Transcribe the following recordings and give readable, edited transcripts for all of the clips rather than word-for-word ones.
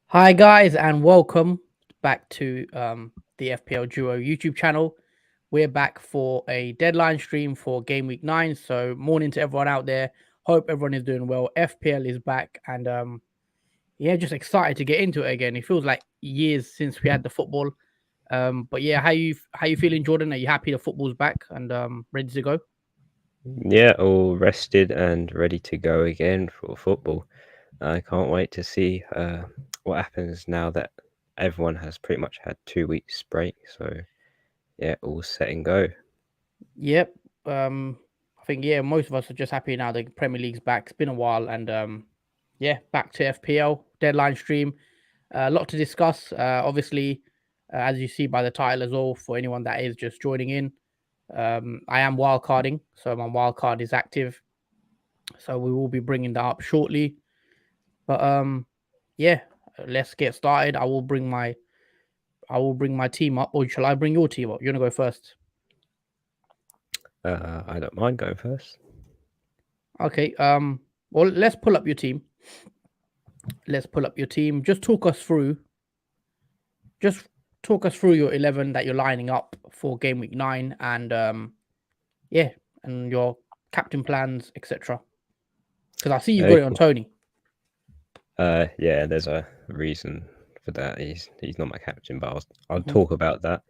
Hi guys, and welcome back to the FPL Duo YouTube channel. We're back for a deadline stream for Game Week 9. So morning to everyone out there. Hope everyone is doing well. FPL is back, and yeah, just excited to get into it again. It feels like years since we had the football. But yeah, how you feeling, Jordan? Are you happy the football's back and ready to go? Yeah, all rested and ready to go again for football. I can't wait to see what happens now that everyone has pretty much had 2 weeks break. So yeah, all set and go. Yep. I think yeah, most of us are just happy now the Premier League's back. It's been a while, and yeah, back to FPL deadline stream. A lot to discuss. Obviously, as you see by the title as well, for anyone that is just joining in, I am wildcarding, so my wildcard is active. So we will be bringing that up shortly. But yeah, let's get started. I will bring my team up, or shall I bring your team up? You wanna go first? I don't mind going first. Okay. Well, let's pull up your team. Let's pull up your team. Just talk us through your 11 that you're lining up for game week 9, and yeah, and your captain plans, etc. Because I see you've got it on Okay. Tony. Yeah, there's a reason for that. He's not my captain, but I'll Mhm. talk about that.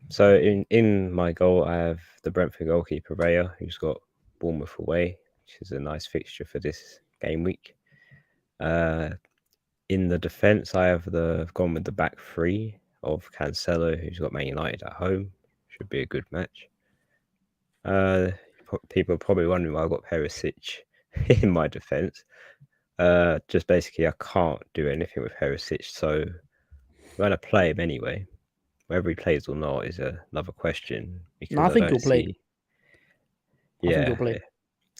So in my goal, I have the Brentford goalkeeper Raya, who's got Bournemouth away, which is a nice fixture for this game week. In the defence, I have gone with the back three of Cancelo, who's got Man United at home. Should be a good match. People are probably wondering why I've got Perisic in my defence. Just basically, I can't do anything with Perisic, so I'm going to play him anyway. Whether he plays or not is another question No, because I I think don't you'll play. see. I think you'll Yeah, play.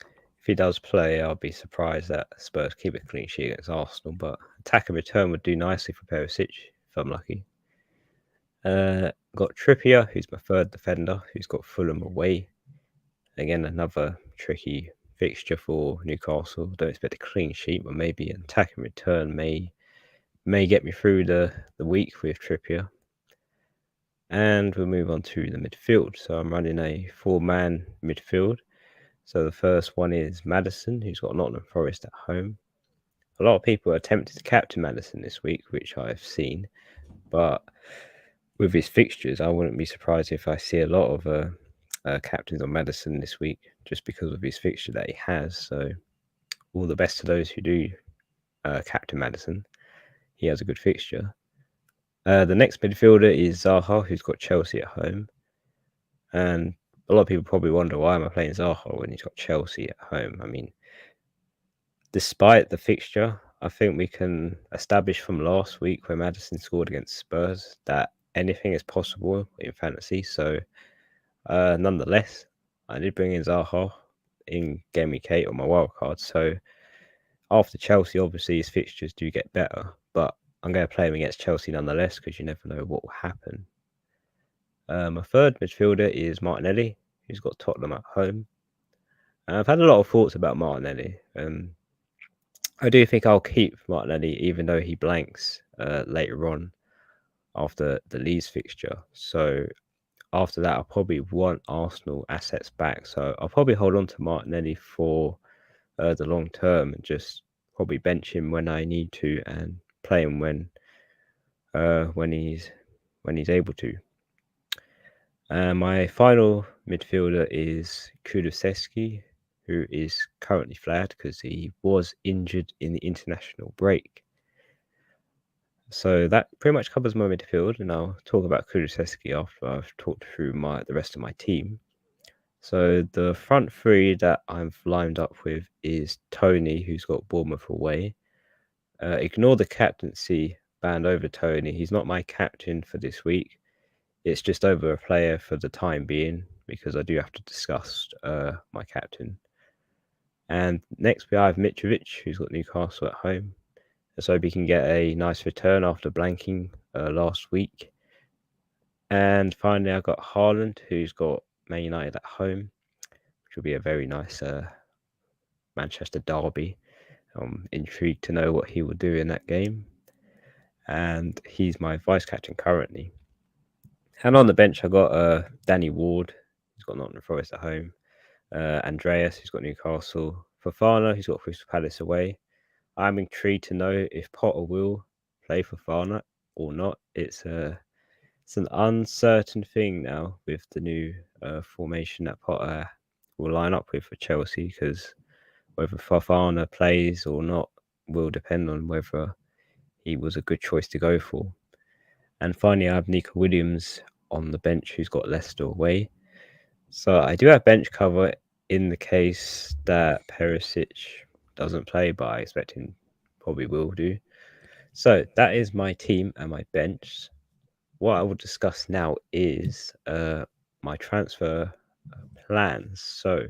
if he does play, I'll be surprised that Spurs keep a clean sheet against Arsenal. But attack and return would do nicely for Perisic if I'm lucky. Got Trippier, who's my third defender, who's got Fulham away. Again, another tricky fixture for Newcastle. Don't expect a clean sheet, but maybe an attack and return may get me through the week with Trippier. And we'll move on to the midfield. So I'm running a four-man midfield. So the first one is Maddison, who's got Nottingham Forest at home. A lot of people are attempted to captain Maddison this week, which I've seen, but with his fixtures, I wouldn't be surprised if I see a lot of captains on Maddison this week, just because of his fixture that he has. So all the best to those who do captain Maddison. He has a good fixture. The next midfielder is Zaha, who's got Chelsea at home, and a lot of people probably wonder why am I playing Zaha when he's got Chelsea at home. I mean, despite the fixture, I think we can establish from last week where Maddison scored against Spurs that anything is possible in fantasy. So, nonetheless, I did bring in Zaha in Game Week 8 on my wildcard. So, after Chelsea, obviously his fixtures do get better, but I'm going to play him against Chelsea nonetheless because you never know what will happen. My third midfielder is Martinelli, who's got Tottenham at home. I've had a lot of thoughts about Martinelli. I do think I'll keep Martinelli, even though he blanks later on after the Leeds fixture. So after that, I'll probably want Arsenal assets back. So I'll probably hold on to Martinelli for the long term and just probably bench him when I need to and play him when he's able to. My final midfielder is Kulusevski, who is currently flagged because he was injured in the international break. So that pretty much covers my midfield, and I'll talk about Kulusevski after I've talked through the rest of my team. So the front three that I've lined up with is Tony, who's got Bournemouth away. Ignore the captaincy band over Tony. He's not my captain for this week. It's just over a player for the time being because I do have to discuss my captain. And next we have Mitrovic, who's got Newcastle at home. Let's hope he can get a nice return after blanking last week. And finally, I've got Haaland, who's got Man United at home, which will be a very nice Manchester derby. I'm intrigued to know what he will do in that game. And he's my vice captain currently. And on the bench, I got Danny Ward, who's got Nottingham Forest at home. Andreas, who's got Newcastle. Fofana, who's got Crystal Palace away. I'm intrigued to know if Potter will play Fofana or not. It's an uncertain thing now with the new formation that Potter will line up with for Chelsea, because whether Fofana plays or not will depend on whether he was a good choice to go for. And finally, I have Nico Williams on the bench, who's got Leicester away. So I do have bench cover in the case that Perisic doesn't play, but I expect him probably will do. So that is my team and my bench. What I will discuss now is my transfer plans. So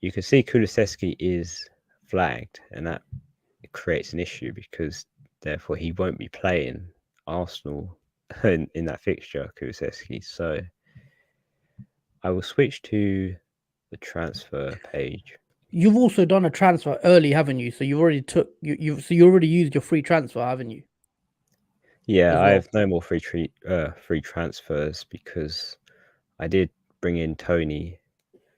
you can see Kulusevski is flagged, and that creates an issue because therefore he won't be playing Arsenal in that fixture, Kulusevski. So I will switch to the transfer page. You've also done a transfer early, haven't you? So you already took you already used your free transfer, haven't you? Yeah, As I well. have no more free transfers because I did bring in Tony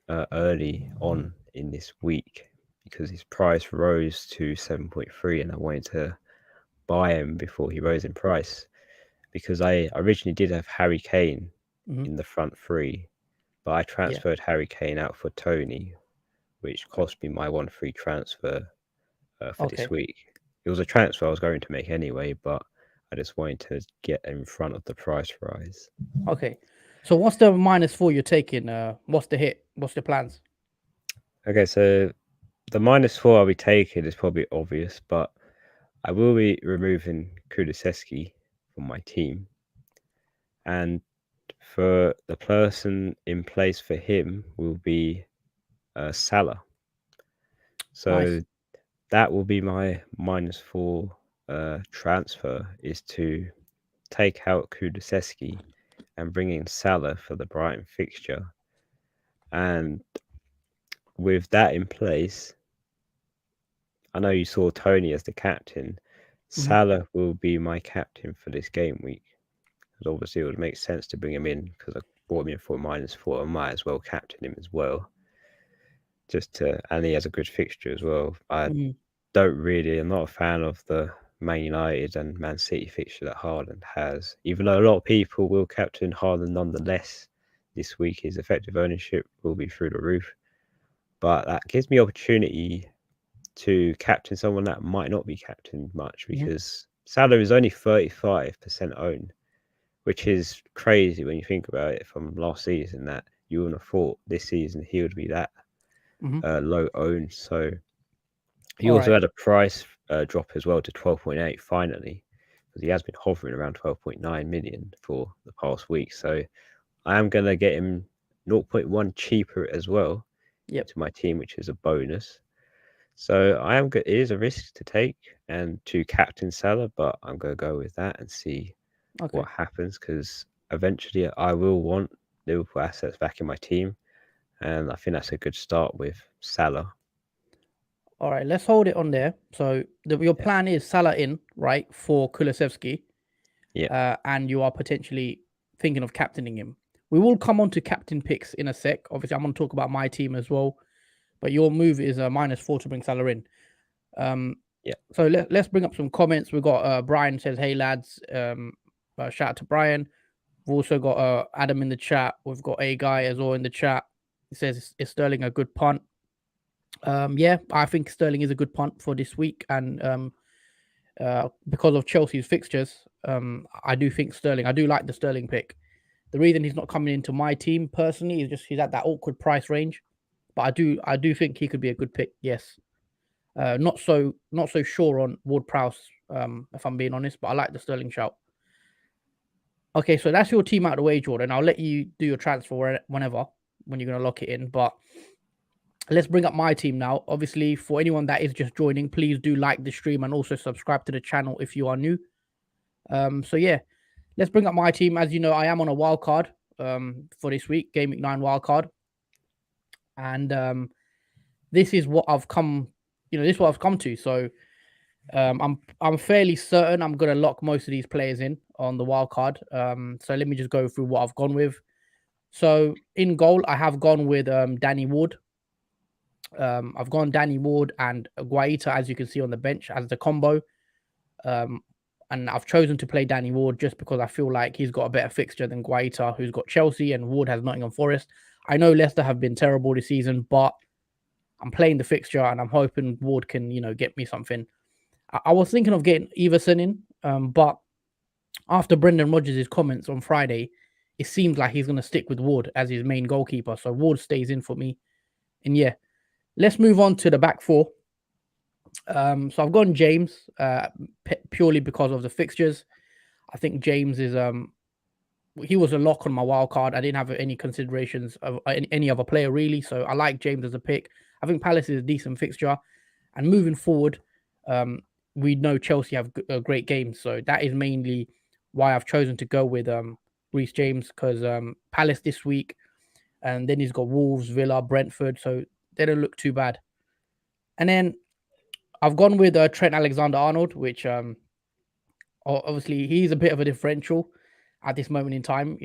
early on in this week because his price rose to 7.3, and I wanted to buy him before he rose in price, because I originally did have Harry Kane Mm-hmm. in the front three, but I Yeah. transferred Harry Kane out for Tony, which cost me my one free transfer for this Okay. week. It was a transfer I was going to make anyway, but I just wanted to get in front of the price rise. Okay. So what's the -4 you're taking? What's the hit? What's the plans? Okay, so the -4 I'll be taking is probably obvious, but I will be removing Kulusevski from my team. And for the person in place for him will be Salah. So Nice. that will be my -4 transfer, is to take out Kulusevski and bring in Salah for the Brighton fixture. And with that in place, I know you saw Tony as the captain. Mm-hmm. Salah will be my captain for this game week. Because obviously it would make sense to bring him in because I brought him in for -4. I might as well captain him as well. And he has a good fixture as well. Mm-hmm. I'm not a fan of the Man United and Man City fixture that Haaland has, even though a lot of people will captain Haaland nonetheless. This week his effective ownership will be through the roof. But that gives me opportunity to captain someone that might not be captained much, Mm-hmm. because Salah is only 35% owned, which is crazy when you think about it from last season, that you wouldn't have thought this season he would be that Mm-hmm. low owned. So he All also right. had a price drop as well to 12.8 finally, because he has been hovering around 12.9 million for the past week. So I am going to get him 0.1 cheaper as well Yep. to my team, which is a bonus. So I am good. It is a risk to take and to captain Salah, but I'm going to go with that and see Okay. what happens, because eventually I will want Liverpool assets back in my team, and I think that's a good start with Salah. All right. Let's hold it on there. So your Yeah, plan is Salah in, right, for Kulusevski, yeah, and you are potentially thinking of captaining him. We will come on to captain picks in a sec. Obviously, I'm going to talk about my team as well. But your move is a -4 to bring Salah in. Um, yeah. so let's bring up some comments. We've got Brian says, "Hey lads, shout out to Brian." We've also got Adam in the chat. We've got a guy as well in the chat. He says, "Is Sterling a good punt?" Yeah, I think Sterling is a good punt for this week, and because of Chelsea's fixtures, I do think Sterling. I do like the Sterling pick. The reason he's not coming into my team personally is just he's at that awkward price range, but I do think he could be a good pick. Yes, not so sure on Ward Prowse, if I'm being honest, but I like the Sterling shout. Okay, so that's your team out of the way, Jordan. I'll let you do your transfer whenever when you're gonna lock it in. But let's bring up my team now. Obviously, for anyone that is just joining, please do like the stream and also subscribe to the channel if you are new. So yeah, let's bring up my team. As you know, I am on a wild card for this week, Gameweek 9 wild card, and this is what I've come, this is what I've come to. So I'm fairly certain I'm gonna lock most of these players in on the wild card. So let me just go through what I've gone with. So in goal, I have gone with Danny Ward. I've gone Danny Ward and Guaita, as you can see on the bench, as the combo. And I've chosen to play Danny Ward just because I feel like he's got a better fixture than Guaita, who's got Chelsea, and Ward has Nottingham Forest. I know Leicester have been terrible this season, but I'm playing the fixture and I'm hoping Ward can, get me something. I was thinking of getting Everson in, but after Brendan Rodgers' comments on Friday, it seems like he's going to stick with Ward as his main goalkeeper. So Ward stays in for me. And yeah, let's move on to the back four. So I've gone James purely because of the fixtures. I think James is he was a lock on my wild card. I didn't have any considerations of any other player really, so I like James as a pick. I think Palace is a decent fixture, and moving forward, we know Chelsea have great games, so that is mainly why I've chosen to go with Reece James, because Palace this week, and then he's got Wolves, Villa, Brentford, so they don't look too bad. And then I've gone with Trent Alexander-Arnold, which obviously he's a bit of a differential at this moment in time.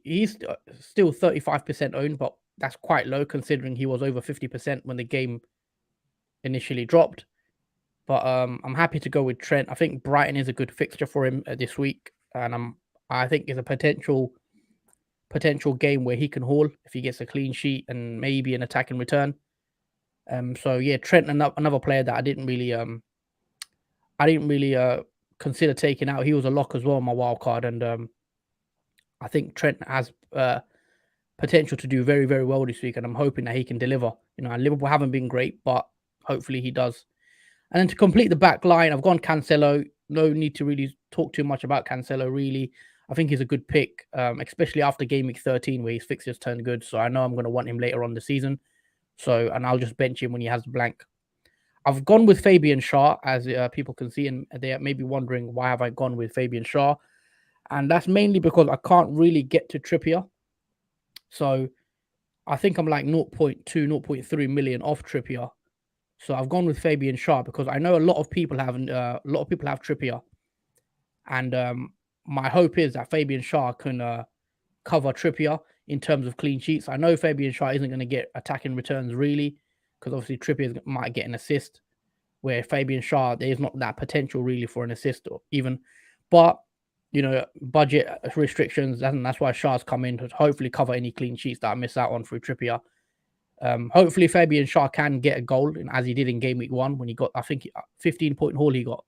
He's still 35% owned, but that's quite low considering he was over 50% when the game initially dropped. But I'm happy to go with Trent. I think Brighton is a good fixture for him this week, and I think it's a potential game where he can haul if he gets a clean sheet and maybe an attacking return. So yeah, Trent, another player that I didn't really consider taking out. He was a lock as well on my wild card, and I think Trent has potential to do very, very well this week, and I'm hoping that he can deliver. Liverpool haven't been great, but hopefully he does. And then to complete the back line, I've gone Cancelo. No need to really talk too much about Cancelo, really. I think he's a good pick, especially after Gameweek 13, where his fixtures turned good. So I know I'm going to want him later on the season. And I'll just bench him when he has the blank. I've gone with Fabian Schär, as people can see, and they may be wondering why have I gone with Fabian Schär. And that's mainly because I can't really get to Trippier. So I think I'm like 0.2, 0.3 million off Trippier. So I've gone with Fabian Schär because I know a lot of people have Trippier. And my hope is that Fabian Schär can cover Trippier in terms of clean sheets. I know Fabian Schär isn't going to get attacking returns really, because obviously Trippier might get an assist, where Fabian Schär, there's not that potential really for an assist or even. But, budget restrictions, and that's why Schär's come in to hopefully cover any clean sheets that I miss out on through Trippier. Hopefully Fabian Schär can get a goal, as he did in Game Week 1 when he got, I think, 15-point haul he got.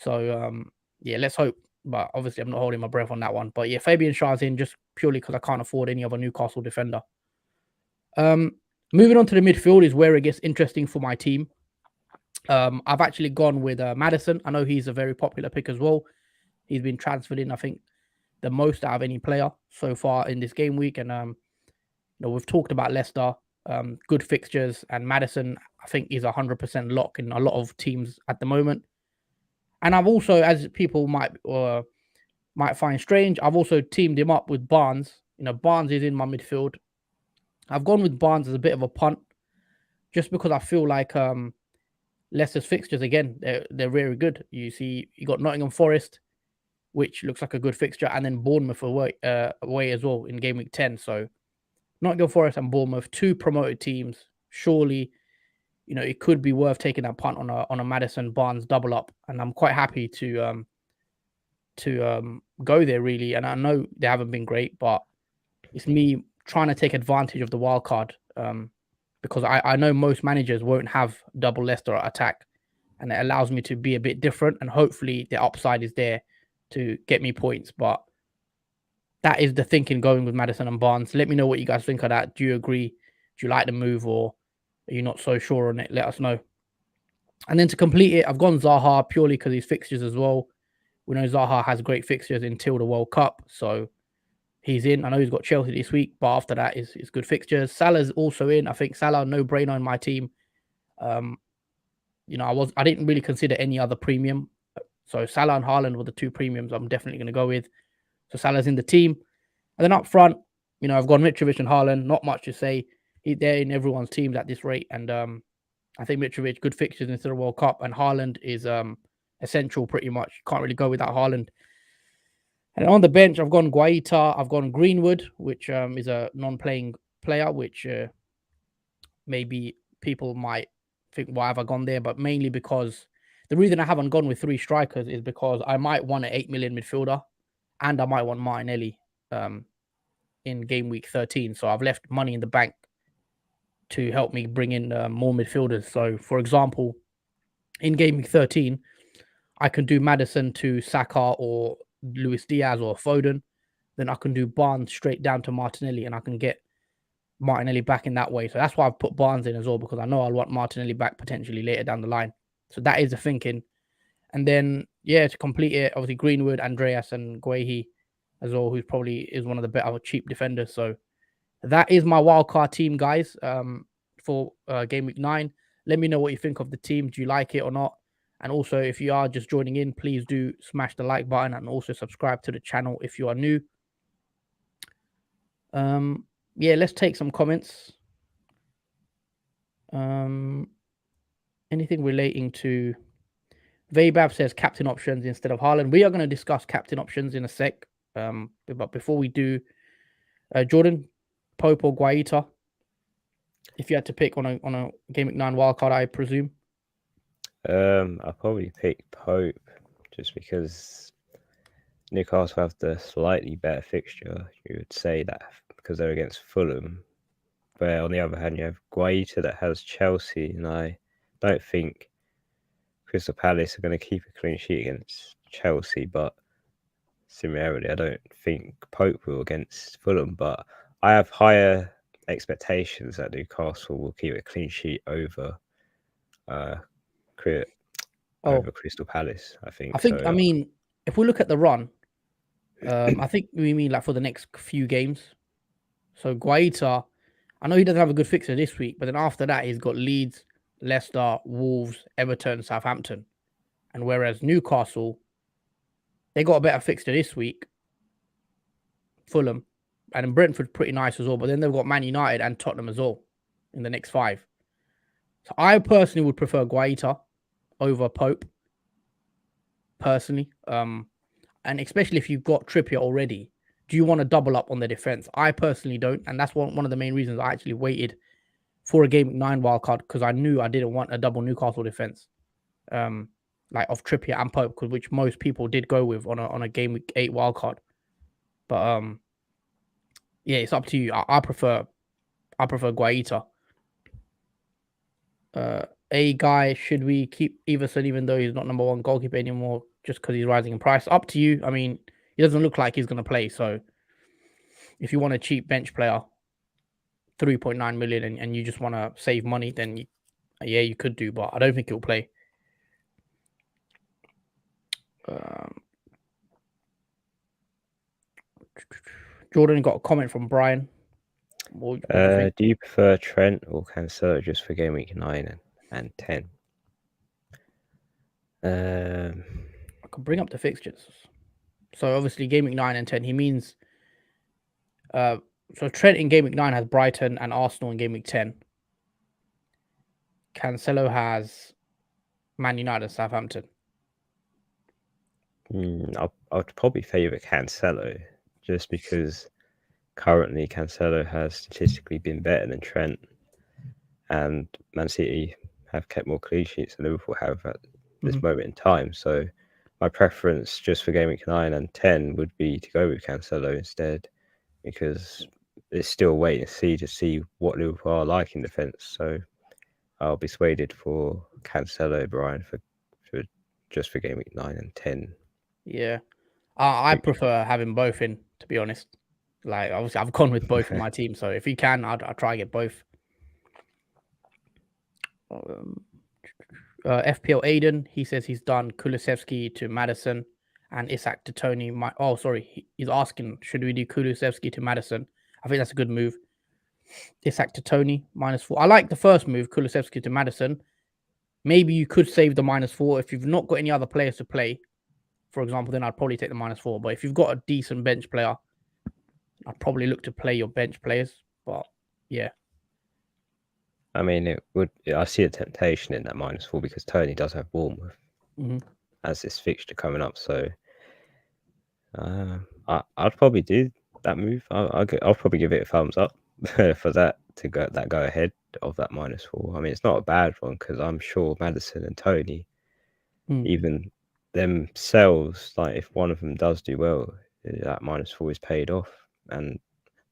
So, yeah, let's hope. But obviously I'm not holding my breath on that one. But yeah, Fabian Schär's in just purely because I can't afford any other Newcastle defender. Moving on to the midfield is where it gets interesting for my team. I've actually gone with Maddison. I know he's a very popular pick as well. He's been transferred in, I think, the most out of any player so far in this game week. And we've talked about Leicester, good fixtures, and Maddison, I think, is 100% lock in a lot of teams at the moment. And I've also, as people might find strange, I've also teamed him up with Barnes. Barnes is in my midfield. I've gone with Barnes as a bit of a punt, just because I feel like Leicester's fixtures, again, they're very good. You see, you got Nottingham Forest, which looks like a good fixture, and then Bournemouth away as well in Game Week 10. So Nottingham Forest and Bournemouth, two promoted teams. Surely, it could be worth taking that punt on a Maddison Barnes double up, and I'm quite happy to go there really. And I know they haven't been great, but it's me trying to take advantage of the wild card, because I know most managers won't have double Leicester attack, and it allows me to be a bit different, and hopefully the upside is there to get me points. But that is the thinking going with Maddison and Barnes. Let me know what you guys think of that. Do you agree? Do you like the move, or are you not so sure on it? Let us know. And then to complete it, I've gone Zaha purely because his fixtures as well. We know Zaha has great fixtures until the World Cup, so he's in. I know he's got Chelsea this week, but after that is good fixtures. Salah's also in. I think Salah, no brainer in my team. I didn't really consider any other premium. So Salah and Haaland were the two premiums I'm definitely going to go with. So Salah's in the team. And then up front, I've gone Mitrovic and Haaland. Not much to say. they're in everyone's teams at this rate. And I think Mitrovic, good fixtures into the World Cup, and Haaland is essential pretty much. Can't really go without Haaland. And on the bench, I've gone Guaita, I've gone Greenwood, which is a non-playing player, which maybe people might think, why have I gone there? But mainly because the reason I haven't gone with 3 strikers is because I might want an 8 million midfielder, and I might want Martinelli in game week 13. So I've left money in the bank to help me bring in more midfielders. So, for example, in game week 13, I can do Maddison to Saka or Luis Diaz or Foden. Then I can do Barnes straight down to Martinelli, and I can get Martinelli back in that way. So that's why I've put Barnes in as well, because I know I'll want Martinelli back potentially later down the line. So that is the thinking. And then, yeah, to complete it, obviously Greenwood, Andreas, and Guehi as well, who's probably is one of the better cheap defenders. So that is my wildcard team, guys, for game week 9. Let me know what you think of the team. Do you like it or not? And also, if you are just joining in, please do smash the like button and also subscribe to the channel if you are new. Yeah, let's take some comments. Anything relating to Vabab says captain options instead of Haaland. We are going to discuss captain options in a sec. But before we do, Jordan, Pope or Guaita, if you had to pick on a Game Week 9 wildcard, I presume. I'll probably pick Pope just because Newcastle have the slightly better fixture. You would say that because they're against Fulham. But on the other hand, you have Guaita that has Chelsea, and I don't think Crystal Palace are going to keep a clean sheet against Chelsea. But similarly, I don't think Pope will against Fulham. But I have higher expectations that Newcastle will keep a clean sheet over Crystal Palace. I think. I mean, if we look at the run, I think we mean like for the next few games. So Guaita, I know he doesn't have a good fixture this week, but then after that, he's got Leeds, Leicester, Wolves, Everton, Southampton. And whereas Newcastle, they got a better fixture this week, Fulham, and then Brentford's pretty nice as well. But then they've got Man United and Tottenham as well in the next 5. So I personally would prefer Guaita over Pope, personally. And especially if you've got Trippier already, do you want to double up on the defense? I personally don't. And that's one of the main reasons I actually waited for a Game Week 9 wildcard, because I knew I didn't want a double Newcastle defense. Like of Trippier and Pope, which most people did go with on a Game Week 8 wildcard. But yeah, it's up to you. I prefer Guaita. A guy, should we keep Everson even though he's not number 1 goalkeeper anymore just because he's rising in price? Up to you. I mean, he doesn't look like he's going to play. So if you want a cheap bench player, 3.9 million, and you just want to save money, then you could do. But I don't think he'll play. Jordan got a comment from Brian. What do you think? Do you prefer Trent or Cancelo just for game week 9 and 10? I can bring up the fixtures. So obviously game week 9 and 10, he means so Trent in game week 9 has Brighton and Arsenal in game week 10. Cancelo has Man United and Southampton. I'd probably favour Cancelo just because currently Cancelo has statistically been better than Trent, and Man City have kept more clean sheets than Liverpool have at this moment in time. So my preference just for game week 9 and 10 would be to go with Cancelo instead, because it's still waiting to see what Liverpool are like in defence. So I'll be swayed for Cancelo, Brian, for game week 9 and 10. Yeah, I prefer having both in, to be honest. Like, obviously, I've gone with both in my team. So if you can, I'll try to get both. FPL Aiden, he says he's done Kulusevski to Maddison and Isak to Tony. He's asking, should we do Kulusevski to Maddison? I think that's a good move. Isak to Tony, -4. I like the first move, Kulusevski to Maddison. Maybe you could save the -4 if you've not got any other players to play. For example, then I'd probably take the -4. But if you've got a decent bench player, I'd probably look to play your bench players. But yeah. I mean, it would. I see a temptation in that -4 because Tony does have Bournemouth as this fixture coming up. So I'd probably do that move. I'll probably give it a thumbs up for that to go ahead of that -4. I mean, it's not a bad one because I'm sure Maddison and Tony, even themselves, like if one of them does do well, that -4 is paid off, and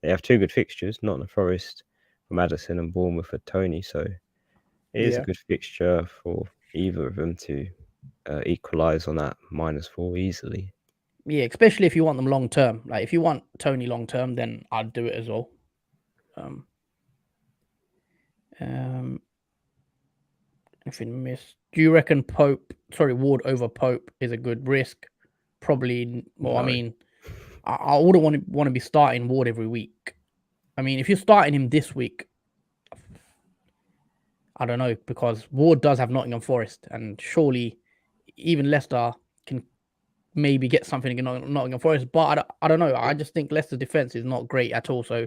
they have two good fixtures: Nottingham Forest for Maddison and Bournemouth for Tony. So it is a good fixture for either of them to equalise on that -4 easily. Yeah, especially if you want them long term. Like if you want Tony long term, then I'd do it as well. Anything missed? Do you reckon Ward over Pope is a good risk? Probably. Well, I No. mean, I wouldn't want to be starting Ward every week. I mean, if you're starting him this week, I don't know, because Ward does have Nottingham Forest, and surely even Leicester can maybe get something in Nottingham Forest. But I don't know. I just think Leicester's defense is not great at all. So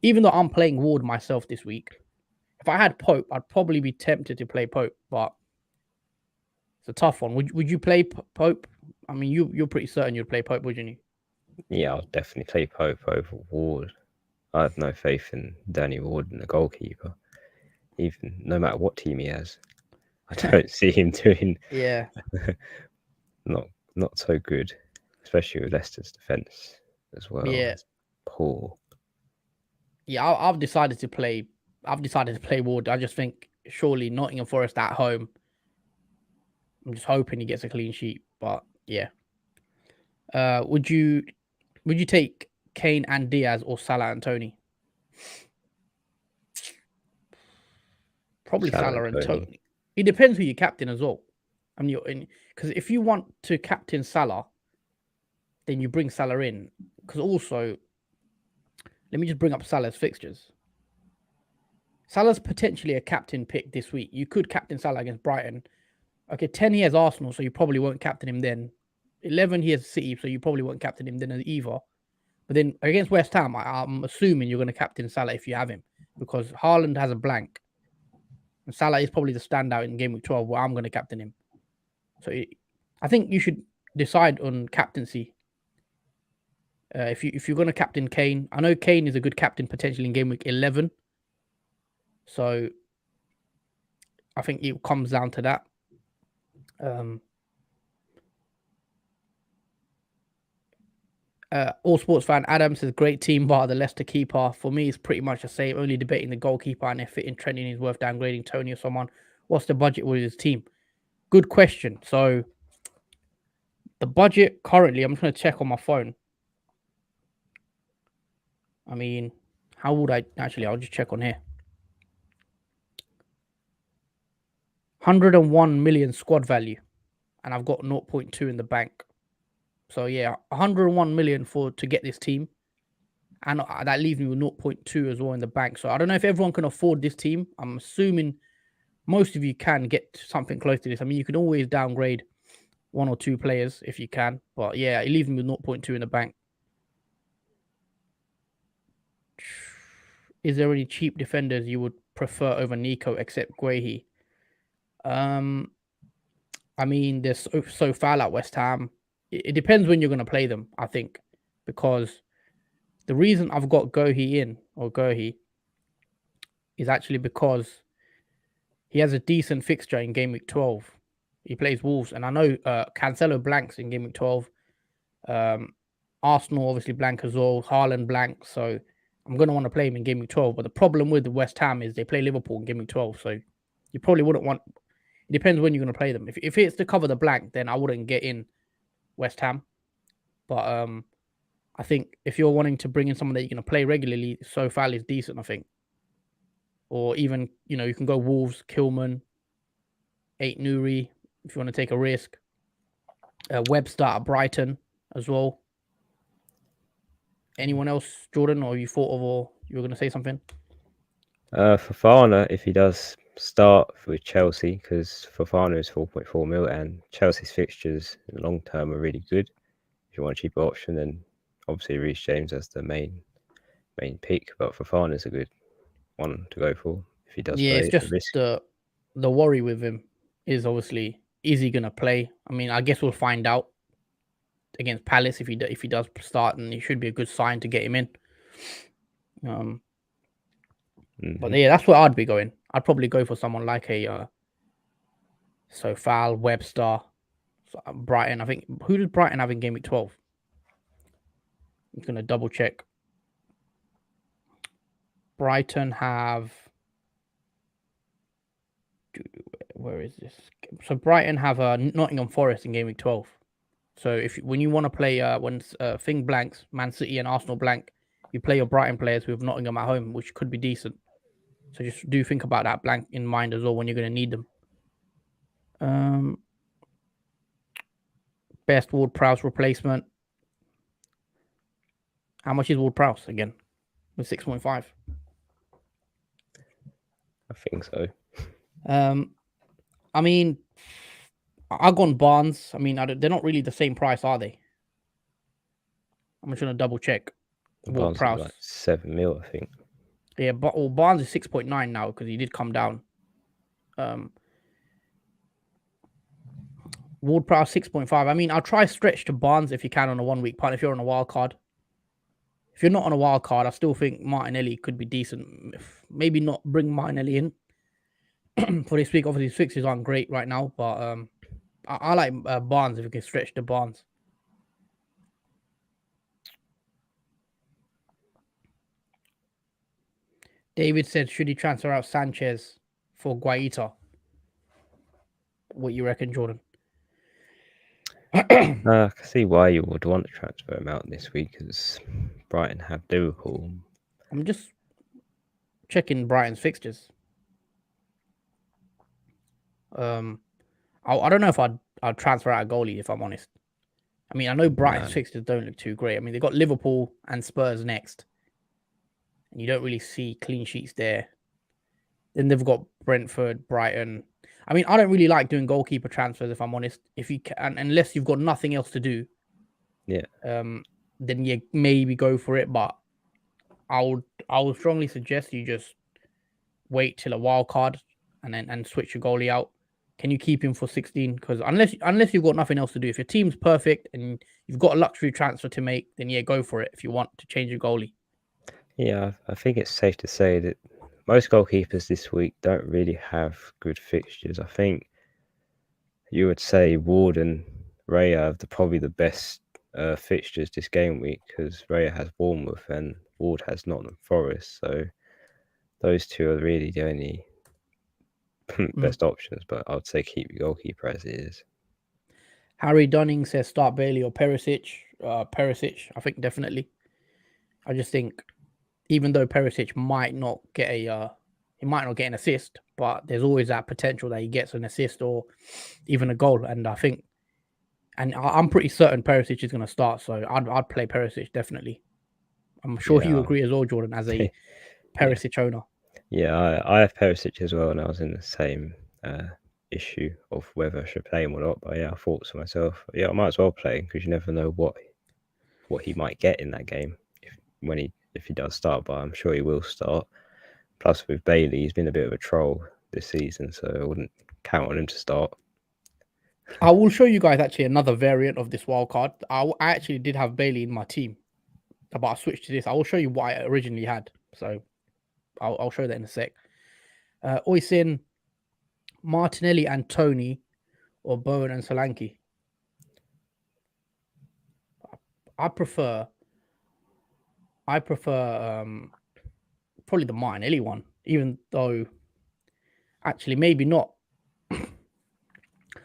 even though I'm playing Ward myself this week, if I had Pope, I'd probably be tempted to play Pope, but it's a tough one. Would you play Pope? I mean, you're pretty certain you'd play Pope, wouldn't you? Yeah, I'll definitely play Pope over Ward. I have no faith in Danny Ward and the goalkeeper, even no matter what team he has. I don't see him doing not so good, especially with Leicester's defence as well. Yeah, it's poor. Yeah, I've decided to play. Ward. I just think surely Nottingham Forest at home. I'm just hoping he gets a clean sheet, but yeah. Would you take Kane and Diaz or Salah and Tony? Probably Salah and Tony. It depends who you captain as well. I mean, because if you want to captain Salah, then you bring Salah in. Because also, let me just bring up Salah's fixtures. Salah's potentially a captain pick this week. You could captain Salah against Brighton. Okay, 10 he has Arsenal, so you probably won't captain him then. 11 he has City, so you probably won't captain him then either. But then against West Ham, I'm assuming you're going to captain Salah if you have him, because Haaland has a blank. And Salah is probably the standout in Game Week 12 where I'm going to captain him. So I think you should decide on captaincy. If you're going to captain Kane, I know Kane is a good captain potentially in Game Week 11. So I think it comes down to that. All Sports fan Adam says great team bar the Leicester keeper. For me, it's pretty much the same. Only debating the goalkeeper and if fitting trending is worth downgrading Tony or someone. What's the budget with his team? Good question. So the budget currently, I'm just going to check on my phone. I mean, how would I actually? I'll just check on here. 101 million squad value, and I've got 0.2 in the bank. So yeah, 101 million to get this team, and that leaves me with 0.2 as well in the bank. So I don't know if everyone can afford this team. I'm assuming most of you can get something close to this. I mean, you can always downgrade one or two players if you can, but yeah, it leaves me with 0.2 in the bank. Is there any cheap defenders you would prefer over Nico except Guehi? I mean, they're so foul at West Ham. It depends when you're going to play them, I think, because the reason I've got Guehi is actually because he has a decent fixture in Game Week 12. He plays Wolves, and I know Cancelo blanks in Game Week 12. Arsenal obviously blank as well. Haaland blank, so I'm going to want to play him in Game Week 12. But the problem with the West Ham is they play Liverpool in Game Week 12, so you probably wouldn't want. It depends when you're going to play them. If it's to cover the blank, then I wouldn't get in West Ham. But I think if you're wanting to bring in someone that you're going to play regularly, Sofal is decent, I think. Or even, you can go Wolves, Kilman, 8 Nuri, if you want to take a risk. Webster at Brighton as well. Anyone else, Jordan, or you thought of, or you were going to say something? Fofana, if he does start with Chelsea, because Fofana is 4.4 mil, and Chelsea's fixtures in the long term are really good. If you want a cheaper option, then obviously Reece James as the main pick, but Fofana is a good one to go for if he does Yeah, play. it's just the worry with him is obviously, is he gonna play? I mean, I guess we'll find out against Palace if he does start, and it should be a good sign to get him in. But yeah, that's where I'd be going. I'd probably go for someone like a Sofal, Webster, Brighton. I think, who did Brighton have in game week 12? I'm gonna double check. Brighton have, where is this? So Brighton have Nottingham Forest in game week 12. So when you want to play when thing blanks, Man City and Arsenal blank, you play your Brighton players with Nottingham at home, which could be decent. So just do think about that blank in mind as well when you're going to need them. Best Ward-Prowse replacement. How much is Ward-Prowse again? With 6.5. I think so. I mean, I've gone Barnes. I mean, they're not really the same price, are they? I'm just going to double check. Ward-Prowse like 7 mil, I think. Yeah, but Barnes is 6.9 now because he did come down. Ward-Prowse 6.5. I mean, I'll try stretch to Barnes if you can on a 1 week punt if you're on a wild card. If you're not on a wild card, I still think Martinelli could be decent. Maybe not bring Martinelli in for this week. Obviously, his fixtures aren't great right now, but I like Barnes if you can stretch to Barnes. David said, should he transfer out Sanchez for Guaita? What you reckon, Jordan? I can see why you would want to transfer him out this week, because Brighton have Liverpool. I'm just checking Brighton's fixtures. I don't know if I'd transfer out a goalie, if I'm honest. I mean, I know Brighton's fixtures don't look too great. I mean, they've got Liverpool and Spurs next, and you don't really see clean sheets there. Then they've got Brentford, Brighton. I mean, I don't really like doing goalkeeper transfers, if I'm honest. If you can, unless you've got nothing else to do, then you maybe go for it. But I would strongly suggest you just wait till a wild card and switch your goalie out. Can you keep him for 16? Because unless you've got nothing else to do, if your team's perfect and you've got a luxury transfer to make, then yeah, go for it if you want to change your goalie. Yeah, I think it's safe to say that most goalkeepers this week don't really have good fixtures. I think you would say Ward and Raya have probably the best fixtures this game week, because Raya has Bournemouth and Ward has Nottingham Forest. So those two are really the only best options, but I would say keep your goalkeeper as it is. Harry Dunning says start Bailey or Perisic. Perisic, I think definitely. I just think even though Perisic might not get an assist, but there's always that potential that he gets an assist or even a goal. And I think, and I'm pretty certain Perisic is going to start, so I'd play Perisic definitely. I'm sure you agree as well, Jordan, as a Perisic owner. Yeah, I have Perisic as well, and I was in the same issue of whether I should play him or not. But yeah, I thought to myself, yeah, I might as well play him, because you never know what he might get in that game if he does start. But I'm sure he will start. Plus, with Bailey, he's been a bit of a troll this season, so I wouldn't count on him to start. I will show you guys actually another variant of this wild card. I actually did have Bailey in my team, but I switched to this. I will show you what I originally had. So I'll show that in a sec. Oisin, Martinelli and Tony, or Bowen and Solanke. I prefer probably the Martinelli one, even though actually maybe not.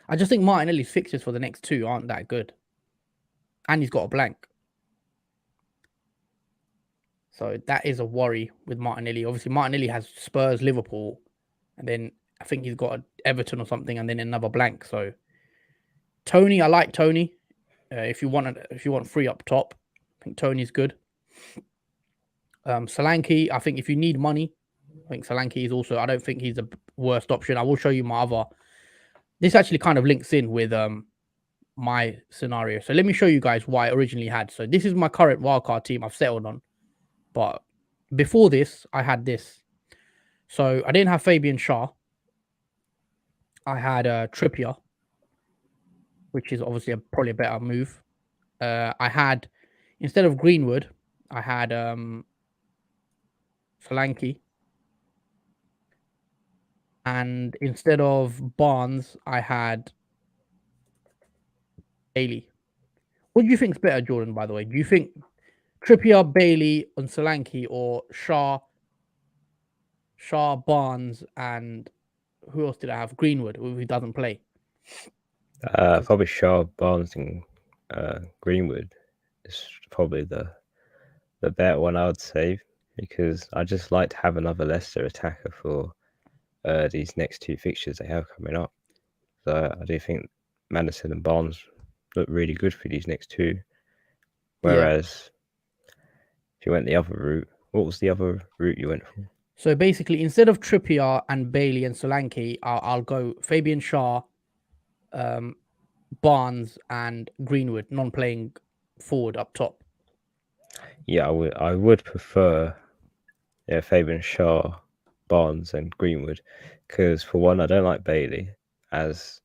I just think Martinelli's fixtures for the next two aren't that good. And he's got a blank. So that is a worry with Martinelli. Obviously, Martinelli has Spurs, Liverpool, and then I think he's got Everton or something, and then another blank. So Tony, I like Tony. If you want free up top, I think Tony's good. Solanke, I think if you need money, I think Solanke is also. I don't think he's the worst option. I will show you my other. This actually kind of links in with my scenario. So let me show you guys what I originally had. So this is my current wildcard team I've settled on. But before this, I had this. So I didn't have Fabian Schär. I had Trippier, which is obviously probably a better move. I had, instead of Greenwood, I had Solanke. And instead of Barnes, I had Bailey. What do you think's better, Jordan, by the way? Do you think Trippier, Bailey, and Solanke, or Schär, Barnes, and who else did I have? Greenwood, who doesn't play. Probably Shaw, Barnes, and Greenwood is probably the better one, I would say, because I just like to have another Leicester attacker for these next two fixtures they have coming up. So I do think Maddison and Barnes look really good for these next two. Whereas if you went the other route, what was the other route you went for? So basically, instead of Trippier and Bailey and Solanke, I'll go Fabian Schär, Barnes, and Greenwood, non-playing forward up top. Yeah, I would prefer Fabian Schär, Barnes, and Greenwood, because for one, I don't like Bailey, as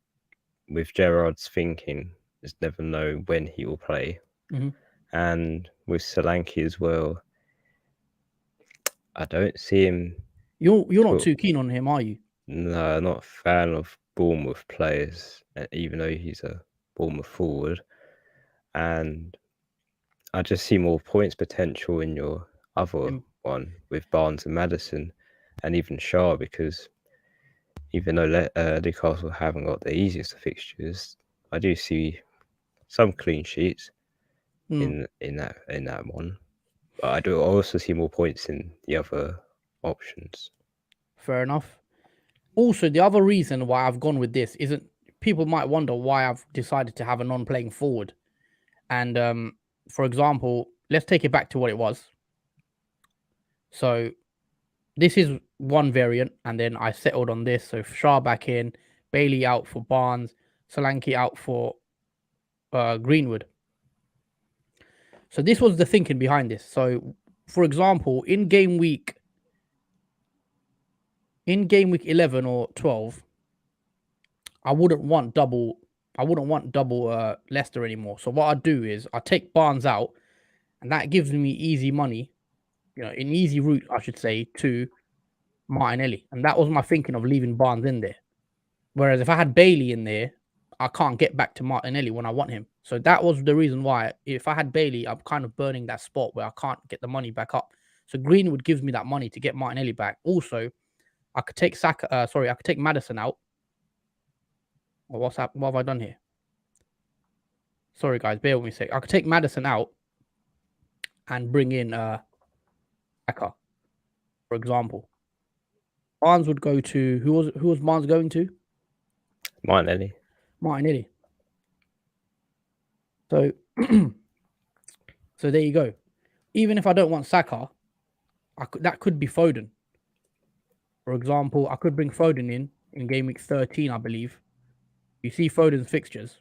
with Gerrard's thinking, just never know when he will play. Mm-hmm. And with Solanke as well, I don't see him. You're not too keen on him, are you? No, not a fan of Bournemouth players, even though he's a Bournemouth forward. And I just see more points potential in your other one with Barnes and Maddison, and even Shaw, because even though Newcastle haven't got the easiest of fixtures, I do see some clean sheets in that one. But I do also see more points in the other options. Fair enough. Also, the other reason why I've gone with this isn't, people might wonder why I've decided to have a non-playing forward. And for example, let's take it back to what it was. So this is one variant, and then I settled on this. So Schär back in, Bailey out for Barnes, Solanke out for Greenwood. So this was the thinking behind this. So, for example, in game week 11 or 12, I wouldn't want double Leicester anymore. So what I do is I take Barnes out, and that gives me easy money, an easy route, I should say, to Martinelli. And that was my thinking of leaving Barnes in there. Whereas if I had Bailey in there, I can't get back to Martinelli when I want him. So that was the reason why, if I had Bailey, I'm kind of burning that spot where I can't get the money back up. So Greenwood gives me that money to get Martinelli back. Also, I could take I could take Maddison out. What have I done here? Sorry, guys, bear with me a sec. I could take Maddison out and bring in Saka, for example. Barnes would go to who was Barnes going to? Martinelli. So, so there you go. Even if I don't want Saka, that could be Foden. For example, I could bring Foden in game week 13, I believe. You see Foden's fixtures.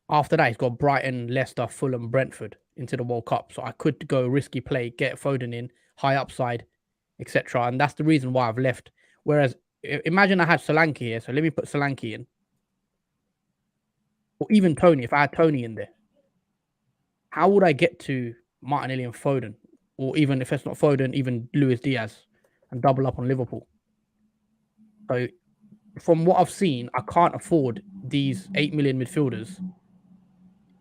After that, he's got Brighton, Leicester, Fulham, Brentford into the World Cup. So I could go risky play, get Foden in, high upside, etc. And that's the reason why I've left. Whereas, imagine I had Solanke here. So let me put Solanke in. Or even Tony, if I had Tony in there. How would I get to Martinelli and Foden? Or even if it's not Foden, even Luis Diaz, and double up on Liverpool? So from what I've seen, I can't afford these 8 million midfielders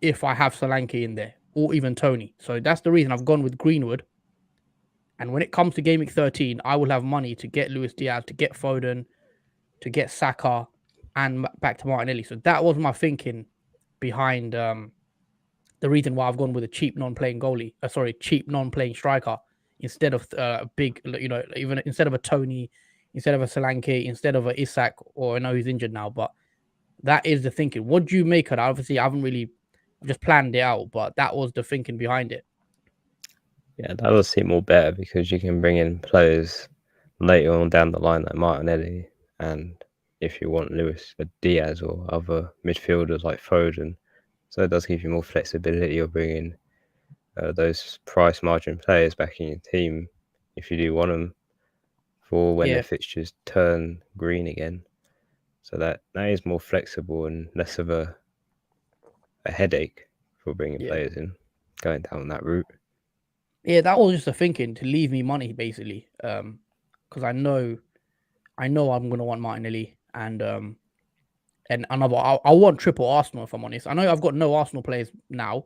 if I have Solanke in there, or even Tony. So that's the reason I've gone with Greenwood. And when it comes to Game Week 13, I will have money to get Luis Diaz, to get Foden, to get Saka, and back to Martinelli. So that was my thinking behind the reason why I've gone with a cheap non-playing goalie. Cheap non-playing striker instead of a big, even instead of a Tony, instead of a Solanke, instead of a Isak, or I know he's injured now, but that is the thinking. What do you make of that? Obviously, I haven't really just planned it out, but that was the thinking behind it. Yeah, that does seem more better because you can bring in players later on down the line like Martinelli, and if you want Luis Diaz or other midfielders like Foden. So it does give you more flexibility of bringing those price margin players back in your team if you do want them. for when Yeah, their fixtures turn green again. So that is more flexible and less of a headache for bringing yeah, players in, going down that route. yeah. That was just a thinking to leave me money basically. Because I know I'm gonna want Martinelli and another. I want triple Arsenal if I'm honest. I know I've got no Arsenal players now.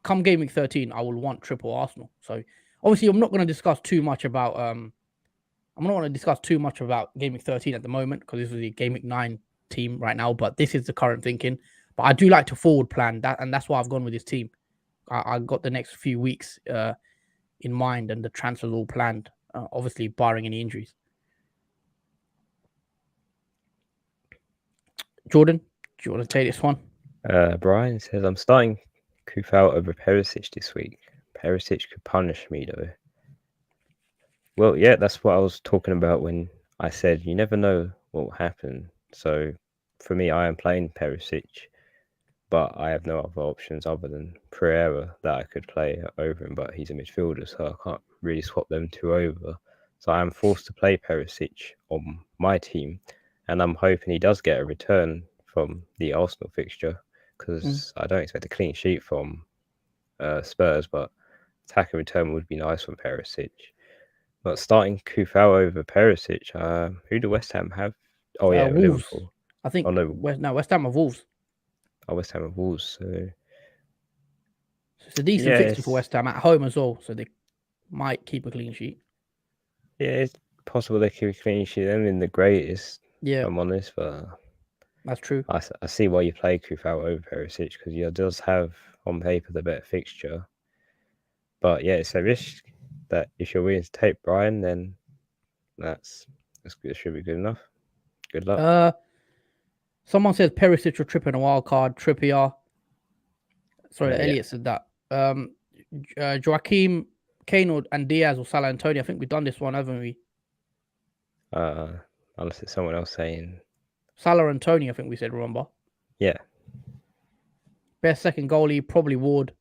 Come game week 13, I will want triple Arsenal. So obviously, I'm not going to discuss too much about I'm not going to discuss too much about game week 13 at the moment because this is the game week 9 team right now. But this is the current thinking. But I do like to forward plan that, and that's why I've gone with this team. I got the next few weeks in mind, and the transfers all planned. Obviously, barring any injuries. Jordan, do you want to take this one? Brian says, I'm starting Kufal over Perisic this week. Perisic could punish me though. Well, yeah, that's what I was talking about when I said you never know what will happen. So for me, I am playing Perisic, but I have no other options other than Pereira that I could play over him, but he's a midfielder, so I can't really swap them two over. So I am forced to play Perisic on my team, and I'm hoping he does get a return from the Arsenal fixture because I don't expect a clean sheet from Spurs, but attack and return would be nice from Perisic. But starting Kufal over Perisic, who do West Ham have? Oh yeah, Wolves. Liverpool. I think Oh no, West Ham are Wolves. West Ham have Wolves. So So it's a decent yeah, fixture for West Ham at home as well. So they might keep a clean sheet. it's possible they could clean sheet them in the greatest. Yeah, If I'm honest, but that's true. I see why you play Kufal over Perisic because he does have on paper the better fixture. But yeah, it's a risk that if you're willing to take Brian, then that's good. It should be good enough. Good luck. Someone says Perisic or Trippier in a wild card. Trippier. Sorry, Yeah. Elliot said that. Joaquim, Kane, and Diaz or Salah and Tony. I think we've done this one, haven't we? Unless it's someone else saying. Salah and Tony, I think we said, remember? Yeah. Best second goalie, probably Ward.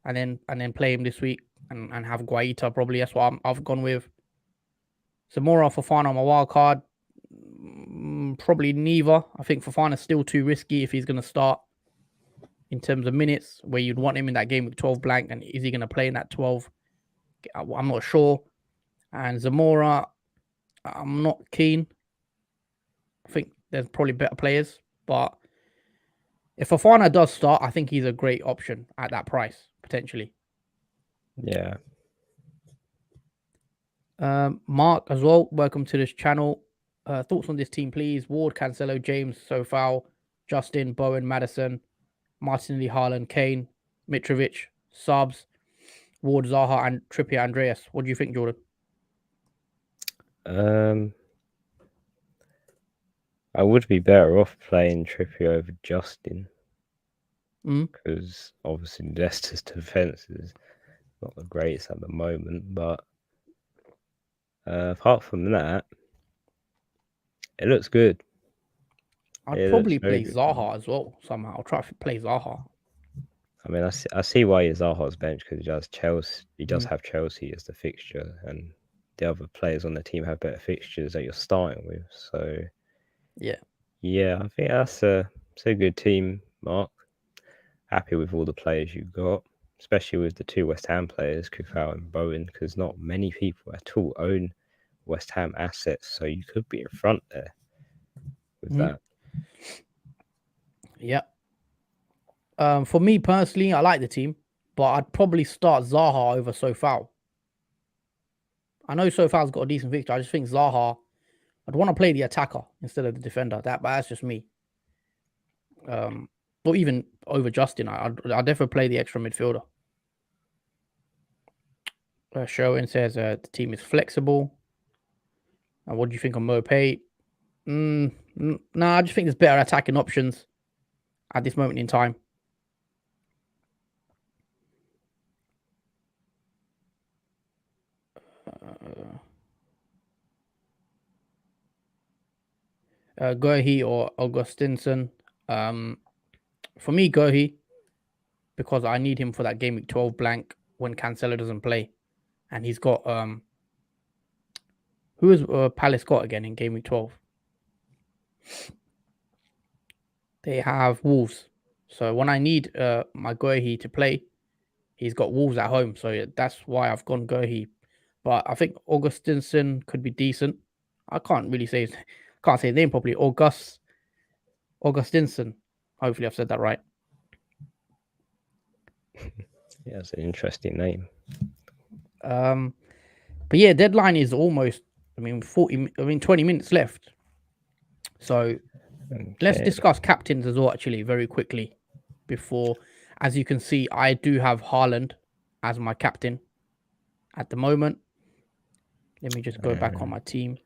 And then play him this week and have Guaita probably. That's what I've gone with. Zamora Fofana on my wild card. Probably neither. I think Fofana's still too risky if he's going to start in terms of minutes, where you'd want him in that game with 12 blank. And is he going to play in that 12? I'm not sure. And Zamora, I'm not keen. I think there's probably better players. But if Fofana does start, I think he's a great option at that price, potentially. Yeah. Mark as well, welcome to this channel. Thoughts on this team, please? Ward, Cancelo, James, Sofal, Justin, Bowen, Madison, Martinelli, Haaland, Kane, Mitrovic, subs, Ward, Zaha, and Trippier, Andreas. What do you think, Jordan? I would be better off playing Trippier over Justin because obviously Leicester's defense is not the greatest at the moment, but apart from that, it looks good. I'd probably play Zaha as well somehow. I'll try to play Zaha. I mean, I see why he's Zaha's bench because he does have Chelsea as the fixture, and the other players on the team have better fixtures that you're starting with. So yeah, I think that's a good team, Mark. Happy with all the players you've got, especially with the two West Ham players, Kufal and Bowen, because not many people at all own West Ham assets, so you could be in front there with that. Yeah. For me personally, I like the team, but I'd probably start Zaha over Sofal. I know Sofal's got a decent fixture. I just think Zaha, I'd want to play the attacker instead of the defender. But that's just me. Or even over Justin, I'd definitely play the extra midfielder. Sherwin says the team is flexible. And what do you think on Mopay? I just think there's better attacking options at this moment in time. Gohi or Augustinson. For me, Gohi, because I need him for that game week 12 blank when Cancelo doesn't play. And he's got Who has Palace got again in Game Week 12? They have Wolves. So when I need my Gohi to play, he's got Wolves at home. So that's why I've gone Gohi. But I think Augustinson could be decent. I can't really say can't say his name properly. Augustinson. Hopefully I've said that right. Yeah, it's an interesting name. But yeah, deadline is almost 20 minutes left. So let's discuss captains as well, actually, very quickly. Before, as you can see, I do have Haaland as my captain at the moment. Let me just go back on my team.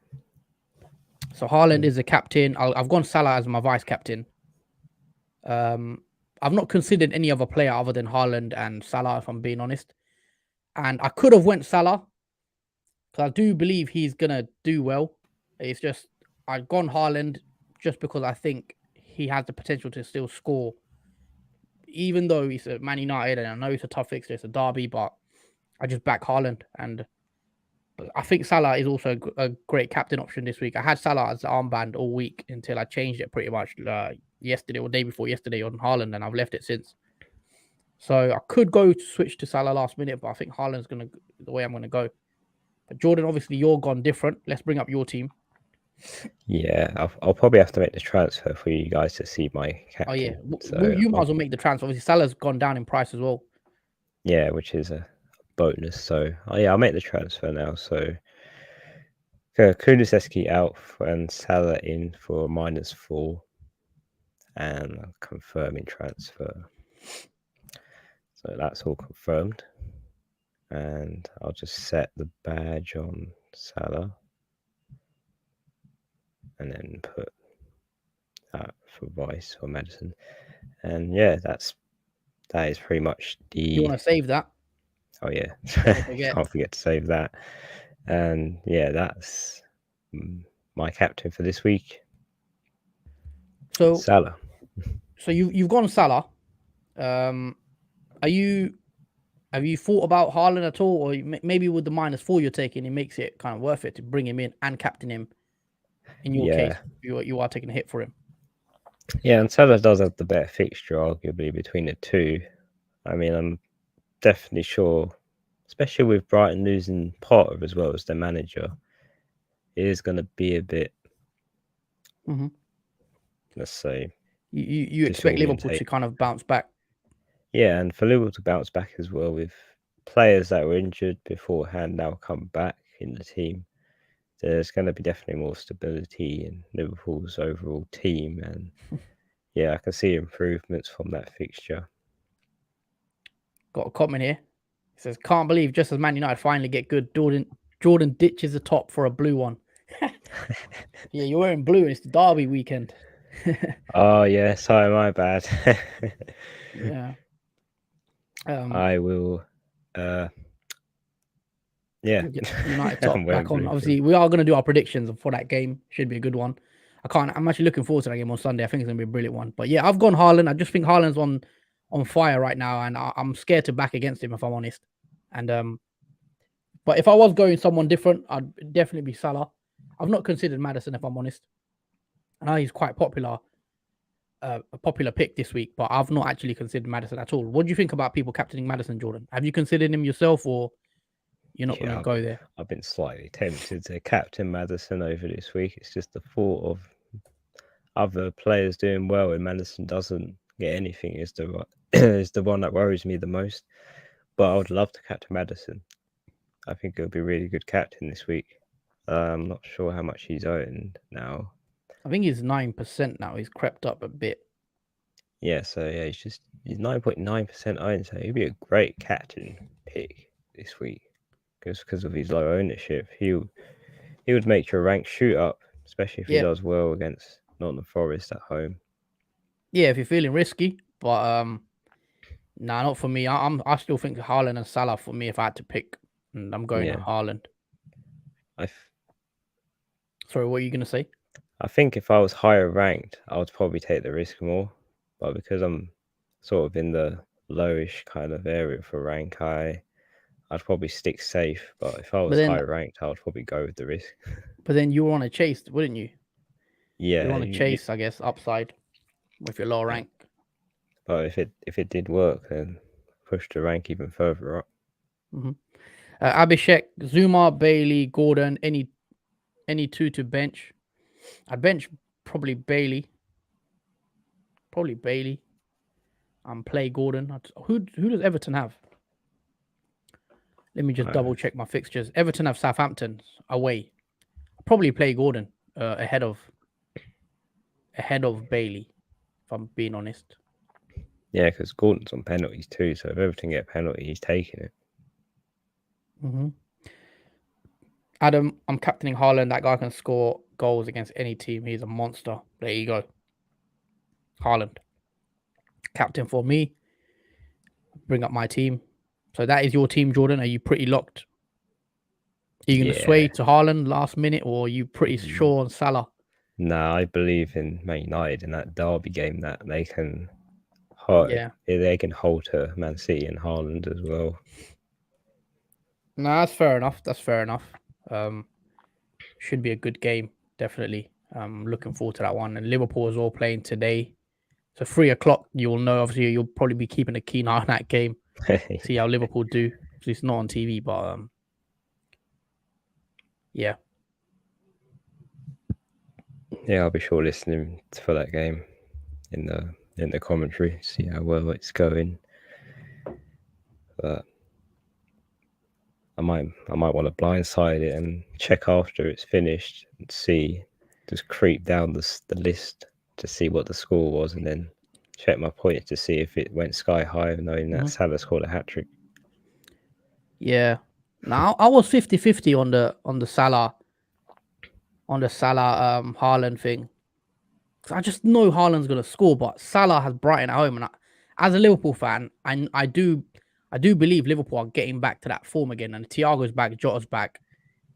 So Haaland is a captain. I've gone Salah as my vice captain. I've not considered any other player other than Haaland and Salah, if I'm being honest. And I could have went Salah because I do believe he's gonna do well. It's just I've gone Haaland just because I think he has the potential to still score, even though he's at Man United and I know it's a tough fixture, it's a derby, but I just back Haaland. And I think Salah is also a great captain option this week. I had Salah as the armband all week until I changed it pretty much yesterday or day before yesterday on Haaland, and I've left it since. So I could go to switch to Salah last minute, but I think Haaland's the way I'm gonna go. But Jordan, obviously you're gone different. Let's bring up your team. Yeah, I'll probably have to make the transfer for you guys to see my captain. Oh yeah, so you might as well make the transfer. Obviously Salah's gone down in price as well. Yeah, which is a bonus. So I'll make the transfer now. So Kulusevski out and Salah in for -4, and a confirming transfer. So that's all confirmed. And I'll just set the badge on Salah and then put that for Vice or Madison. And yeah, that is pretty much the. You want to save that? Oh yeah, can't forget to save that. And yeah, that's my captain for this week. So Salah. So you've gone Salah. Have you thought about Haaland at all, or maybe with the -4 you're taking, it makes it kind of worth it to bring him in and captain him? In your case, you are taking a hit for him. Yeah, and Salah does have the better fixture, arguably, between the two. I mean, I'm definitely sure, especially with Brighton losing Potter as well as their manager, it is going to be a bit, let's say... You expect Liverpool to kind of bounce back? Yeah, and for Liverpool to bounce back as well with players that were injured beforehand now come back in the team. There's going to be definitely more stability in Liverpool's overall team, and yeah, I can see improvements from that fixture. Got a comment here. It says, "Can't believe just as Man United finally get good, Jordan ditches the top for a blue one." Yeah, you're wearing blue, and it's the derby weekend. Oh yeah, sorry, my bad. Yeah. I will. Yeah. United top back on. Obviously, we are going to do our predictions for that game. Should be a good one. I'm actually looking forward to that game on Sunday. I think it's going to be a brilliant one. But yeah, I've gone Haaland. I just think Haaland's on fire right now, and I'm scared to back against him if I'm honest. And but if I was going someone different, I'd definitely be Salah. I've not considered Madison if I'm honest. I know he's quite popular, a popular pick this week, but I've not actually considered Madison at all. What do you think about people captaining Madison, Jordan? Have you considered him yourself, or you're not going to go there? I've been slightly tempted to captain Madison over this week. It's just the thought of other players doing well and Madison doesn't get anything is the one that worries me the most. But I would love to captain Madison. I think it'll be a really good captain this week. I'm not sure how much he's owned now. I think he's 9% now. He's crept up a bit. Yeah, so yeah, he's 9.9% owned. So he'd be a great captain pick this week because of his low ownership. He would make your rank shoot up, especially if he does well against Nottingham Forest at home. Yeah, if you're feeling risky, but nah, not for me. I still think Haaland and Salah for me if I had to pick, and I'm going Haaland. Sorry, what are you gonna say? I think if I was higher ranked, I would probably take the risk more, but because I'm sort of in the lowish kind of area for rank, I I'd probably stick safe. But if I But was then, high ranked, I would probably go with the risk. you want to chase, wouldn't you? You Yeah, want to chase, I guess, upside with your low rank. but if it did work, then push the rank even further up. Abhishek, Zuma, Bailey, Gordon, any two to bench. I'd bench probably Bailey. Play Gordon. Who does Everton have? Let me just double check my fixtures. Everton have Southampton away. I'll probably play Gordon ahead of Bailey, if I'm being honest. Yeah, because Gordon's on penalties too, so if Everton get a penalty, he's taking it. Adam, I'm captaining Haaland. That guy can score goals against any team. He's a monster. There you go. Haaland. Captain for me. Bring up my team. So that is your team, Jordan. Are you pretty locked? Are you going to sway to Haaland last minute, or are you pretty sure on Salah? Nah, I believe in Man United in that derby game that they can they can hold to Man City and Haaland as well. No, that's fair enough. Should be a good game, definitely. Looking forward to that one. And Liverpool is all playing today. So 3:00, you'll know. Obviously, you'll probably be keeping a keen eye on that game. See how Liverpool do. So it's not on TV, but yeah. Yeah, I'll be sure listening for that game in the commentary, see how well it's going. But I might want to blindside it and check after it's finished and see, just creep down the list to see what the score was, and then check my points to see if it went sky high, knowing that Salah scored a hat-trick. Yeah. Now I was 50-50 on the Salah Haaland thing. I just know Haaland's gonna score, but Salah has Brighton at home, and as a Liverpool fan, I do believe Liverpool are getting back to that form again. And Thiago's back, Jota's back.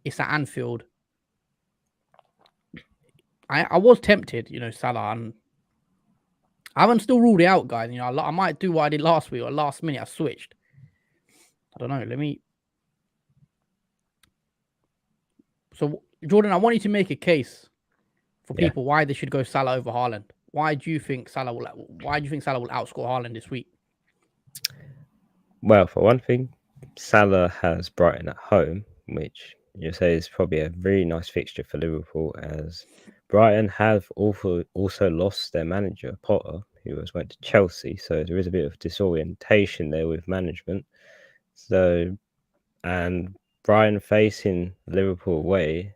It's at Anfield. I was tempted, Salah, and I haven't still ruled it out, guys. I might do what I did last week, or last minute I switched. I don't know. So, Jordan, I want you to make a case for people why they should go Salah over Haaland. Why do you think Salah will outscore Haaland this week? Well, for one thing, Salah has Brighton at home, which you say is probably a really nice fixture for Liverpool, as Brighton have also lost their manager, Potter, who went to Chelsea. So there is a bit of disorientation there with management. So, and Brighton facing Liverpool away,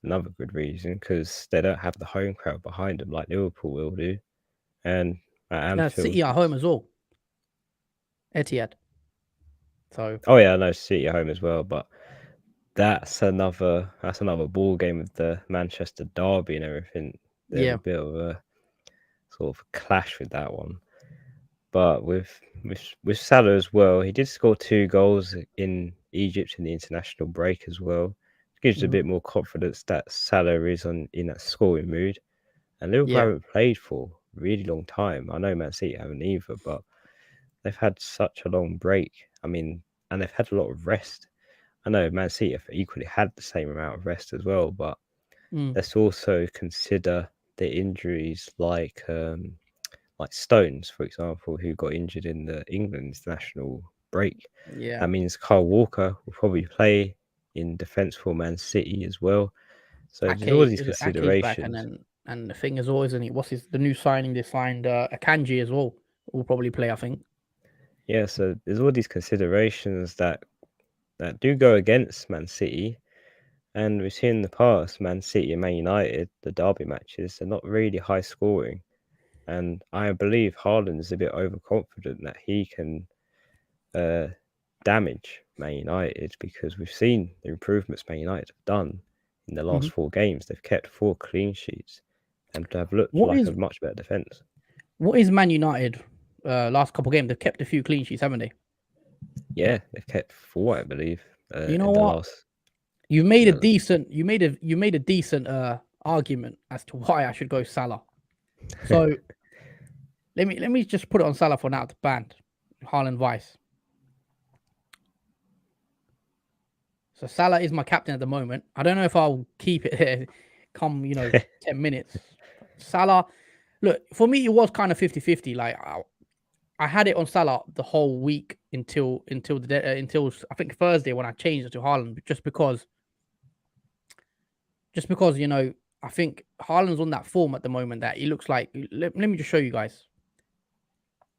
another good reason, because they don't have the home crowd behind them like Liverpool will do. And at Anfield, City at home as well. Etihad. So. Oh yeah, I know City at home as well, but that's another ball game with the Manchester derby and everything. There's a bit of a sort of clash with that one. But with Salah as well, he did score 2 goals in Egypt in the international break as well. It gives a bit more confidence that Salah is in that scoring mood. And Liverpool haven't played for a really long time. I know Man City haven't either, but they've had such a long break. I mean, and they've had a lot of rest. I know Man City have equally had the same amount of rest as well, but let's also consider the injuries like Stones, for example, who got injured in the England international break. Yeah. That means Kyle Walker will probably play in defence for Man City as well. So there's all these considerations. Back, and the thing is always, the new signing they signed, Akanji as well, will probably play, I think. Yeah, so there's all these considerations that do go against Man City. And we've seen in the past, Man City and Man United, the derby matches, they're not really high scoring. And I believe Haaland is a bit overconfident that he can damage Man United, because we've seen the improvements Man United have done in the last 4 games. They've kept 4 clean sheets and have looked like a much better defence. What is Man United last couple of games? They've kept a few clean sheets, haven't they? Yeah, they've kept 4, I believe. You know what? You made a decent argument as to why I should go Salah. So let me just put it on Salah for now to ban Haaland vice. So Salah is my captain at the moment. I don't know if I'll keep it there come, 10 minutes. Salah, look, for me, it was kind of 50-50. Like, I had it on Salah the whole week until I think Thursday when I changed it to Haaland, just because I think Haaland's on that form at the moment that he looks like. Let me just show you guys.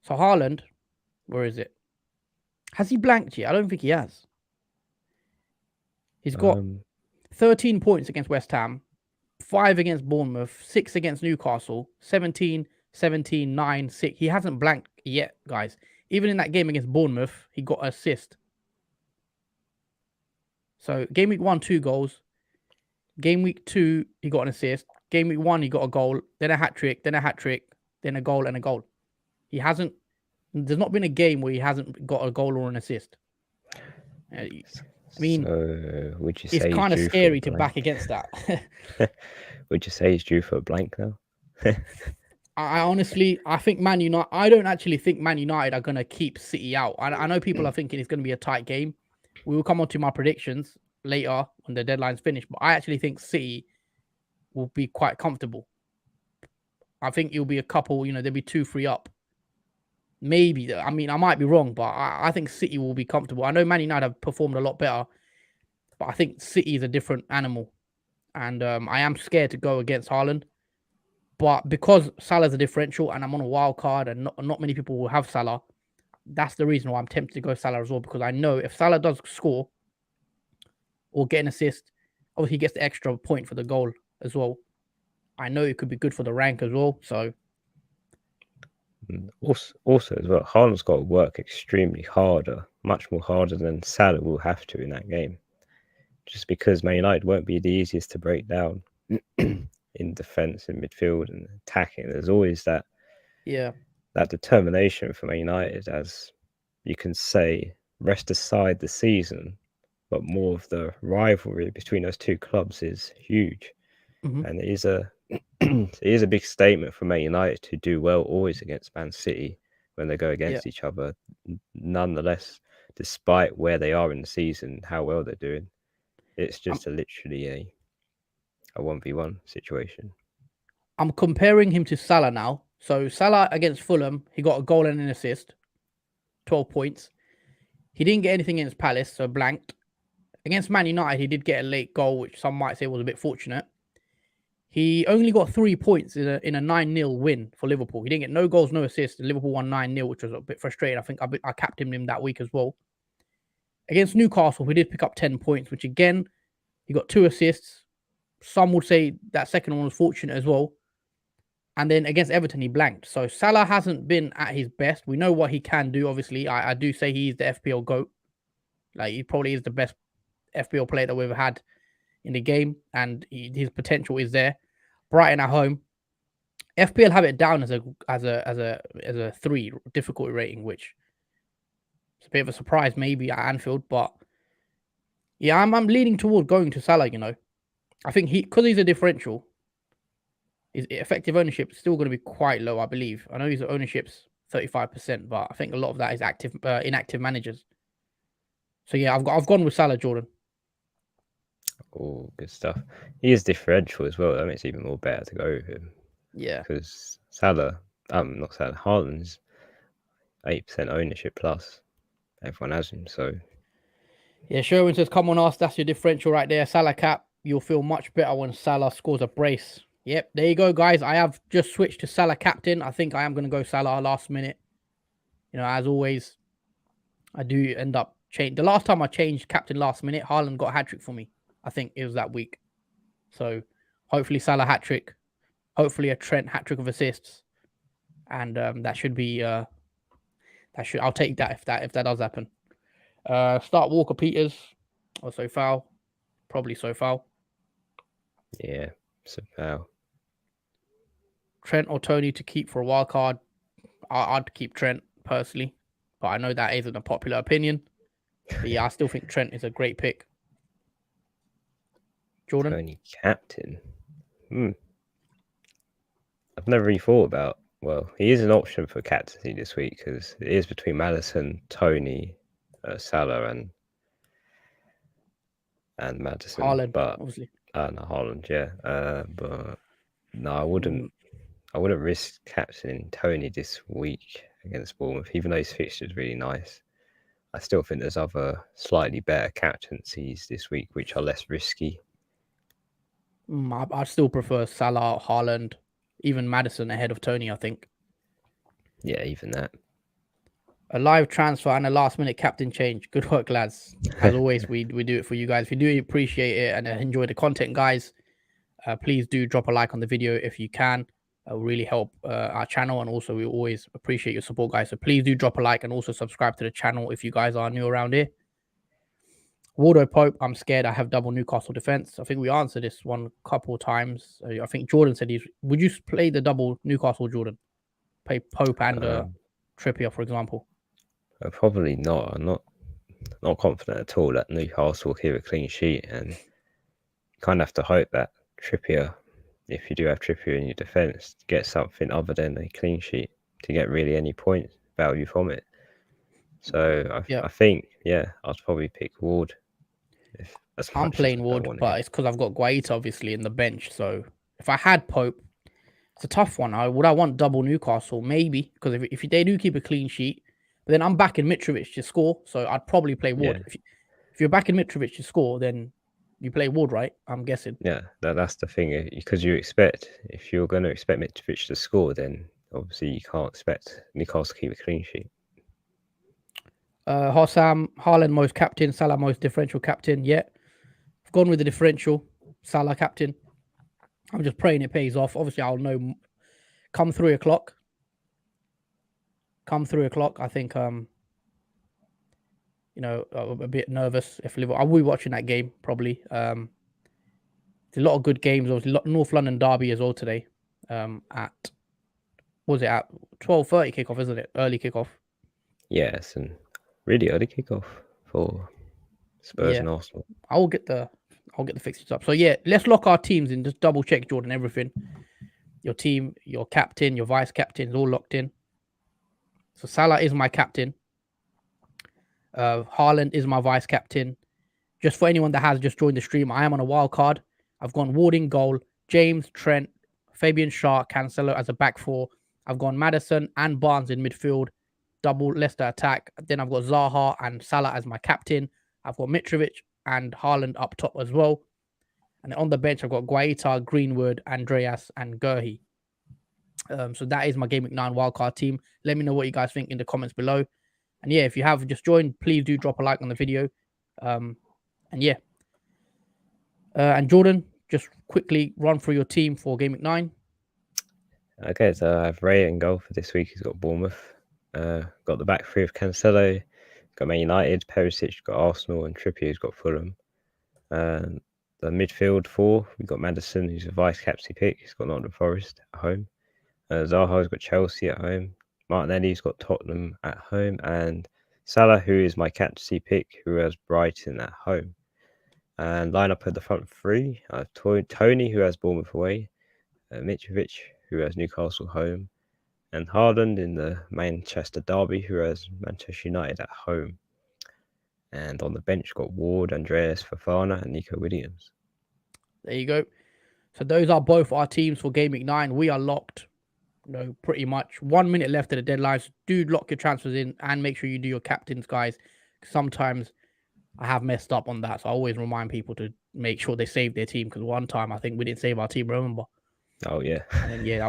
So Haaland, where is it? Has he blanked yet? I don't think he has. He's got 13 points against West Ham, 5 against Bournemouth, 6 against Newcastle, 17, 17, 9, 6. He hasn't blanked yet, guys. Even in that game against Bournemouth, he got an assist. So game week 1, 2 goals. Game week 2, he got an assist. Game week 1, he got a goal, then a hat-trick, then a hat-trick, then a goal and a goal. There's not been a game where he hasn't got a goal or an assist. I mean, so would you say it's kind of scary to back against that. Would you say he's due for a blank now? I honestly, I think Man United. I don't actually think Man United are going to keep City out. I know people are thinking it's going to be a tight game. We will come on to my predictions later when the deadline's finished, but I actually think City will be quite comfortable. I think it'll be a couple. There'll be 2-3 up. Maybe. I mean, I might be wrong, but I think City will be comfortable. I know Man United have performed a lot better, but I think City is a different animal. And I am scared to go against Haaland. But because Salah's a differential and I'm on a wild card and not many people will have Salah, that's the reason why I'm tempted to go Salah as well. Because I know if Salah does score or get an assist, obviously he gets the extra point for the goal as well. I know it could be good for the rank as well. So also as well, Haaland's got to work extremely harder, much more harder than Salah will have to in that game. Just because Man United won't be the easiest to break down in defence, in midfield, and attacking. There's always that determination for Man United, as you can say, rest aside the season, but more of the rivalry between those two clubs is huge, and it is a big statement for Man United to do well always against Man City when they go against each other. Nonetheless, despite where they are in the season, how well they're doing, it's just literally a 1v1 situation. I'm comparing him to Salah now. So Salah against Fulham, he got a goal and an assist, 12 points. He didn't get anything against Palace, so blanked. Against Man United, he did get a late goal, which some might say was a bit fortunate. He only got 3 points in a 9-0 win for Liverpool. He didn't get no goals, no assists. Liverpool won 9-0, which was a bit frustrating. I think I captained him that week as well. Against Newcastle, he did pick up 10 points, which again, he got 2 assists. Some would say that second one was fortunate as well. And then against Everton, he blanked. So Salah hasn't been at his best. We know what he can do, obviously. I do say he's the FPL GOAT. Like, he probably is the best FPL player that we've had in the game. And his potential is there. Brighton at home. FPL have it down as a 3 difficulty rating, which is a bit of a surprise maybe at Anfield. But yeah, I'm leaning toward going to Salah, I think because he's a differential, his effective ownership is still going to be quite low, I believe. I know his ownership's 35%, but I think a lot of that is inactive managers. So yeah, I've gone with Salah, Jordan. Oh, good stuff. He is differential as well. That makes it even more better to go with him. Yeah. Because Haaland's 8% ownership plus. Everyone has him, so. Yeah, Sherwin says, come on, us. That's your differential right there. Salah cap. You'll feel much better when Salah scores a brace. Yep, there you go, guys. I have just switched to Salah captain. I think I am going to go Salah last minute. As always, I do end up changing. The last time I changed captain last minute, Haaland got a hat-trick for me. I think it was that week. So hopefully Salah hat-trick. Hopefully a Trent hat-trick of assists. And that should be... I'll take that if that does happen. Start Walker Peters. Also foul. Probably so foul. Yeah, so foul. Trent or Tony to keep for a wild card. I'd keep Trent personally, but I know that isn't a popular opinion. But yeah, I still think Trent is a great pick. Jordan? Tony captain. I've never really thought about. Well, he is an option for captaincy this week because it is between Maddison, Tony, Salah, and and Madison. Haaland, But obviously. no, Haaland, yeah. But no, I wouldn't risk captaining Tony this week against Bournemouth, even though his fixture is really nice. I still think there's other slightly better captaincies this week, which are less risky. I still prefer Salah, Haaland, even Madison ahead of Tony, I think. Yeah, even that. A live transfer and a last minute captain change. Good work, lads. As always, we do it for you guys. If you do appreciate it and enjoy the content, guys, please do drop a like on the video if you can. It will really help our channel, and also we always appreciate your support, guys. So please do drop a like and also subscribe to the channel if you guys are new around here. Waldo Pope, I'm scared I have double Newcastle defense. I think we answered this one a couple times. I think Jordan said would you play the double Newcastle, Jordan? Play Pope and Trippier, for example? Probably not. I'm not confident at all that Newcastle will keep a clean sheet, and you kind of have to hope that Trippier, if you do have Trippier in your defence, get something other than a clean sheet to get really any point value from it. So I think, yeah, I'd probably pick Ward. I'm playing Ward, but it's because I've got Guaita obviously in the bench. So if I had Pope, it's a tough one. Would I want double Newcastle? Maybe, because if they do keep a clean sheet, but then I'm backing Mitrovic to score, so I'd probably play Ward. Yeah. If you're backing Mitrovic to score, then you play Ward, right? I'm guessing. Yeah, that's the thing, because if you're going to expect Mitrovic to score, then obviously you can't expect Newcastle to keep a clean sheet. Hossam, Haaland most captain, Salah most differential captain. Yeah, I've gone with the differential, Salah captain. I'm just praying it pays off. Obviously, I'll know come 3 o'clock. I think a bit nervous if Liverpool. I'll be watching that game probably. There's a lot of good games. Obviously, North London derby as well today. At 12:30 kickoff, isn't it? Early kickoff. Yes, and really early kickoff for Spurs and Arsenal. I'll get the fixtures up. So yeah, let's lock our teams and just double check, Jordan, everything. Your team, your captain, your vice captain is all locked in. So Salah is my captain. Haaland is my vice captain. Just for anyone that has just joined the stream, I am on a wild card. I've gone Ward in goal, James, Trent, Fabian Schär, Cancelo as a back four. I've gone Maddison and Barnes in midfield, double Leicester attack. Then I've got Zaha and Salah as my captain. I've got Mitrovic and Haaland up top as well. And on the bench, I've got Guaita, Greenwood, Andreas, and Gurhi. So that is my Gameweek 9 wildcard team. Let me know what you guys think in the comments below. And yeah, if you have just joined, please do drop a like on the video. And yeah. And Jordan, just quickly run through your team for Gameweek 9. Okay, so I have Ray in goal for this week. He's got Bournemouth. Got the back three of Cancelo. Got Man United, Perisic, got Arsenal, and Trippier's got Fulham. The midfield four, we've got Maddison, who's a vice captain pick. He's got Nottingham Forest at home. Zaha's got Chelsea at home. Martinelli's got Tottenham at home. And Salah, who is my captaincy pick, who has Brighton at home. And line up at the front three, Tony, who has Bournemouth away. Mitrovic, who has Newcastle home. And Haaland in the Manchester derby, who has Manchester United at home. And on the bench, got Ward, Andreas, Fofana, and Nico Williams. There you go. So those are both our teams for Gameweek 9. We are locked, pretty much. 1 minute left of the deadline. So do lock your transfers in and make sure you do your captains, guys. Sometimes I have messed up on that. So I always remind people to make sure they save their team. Because one time I think we didn't save our team, remember? Oh, yeah. And then, yeah,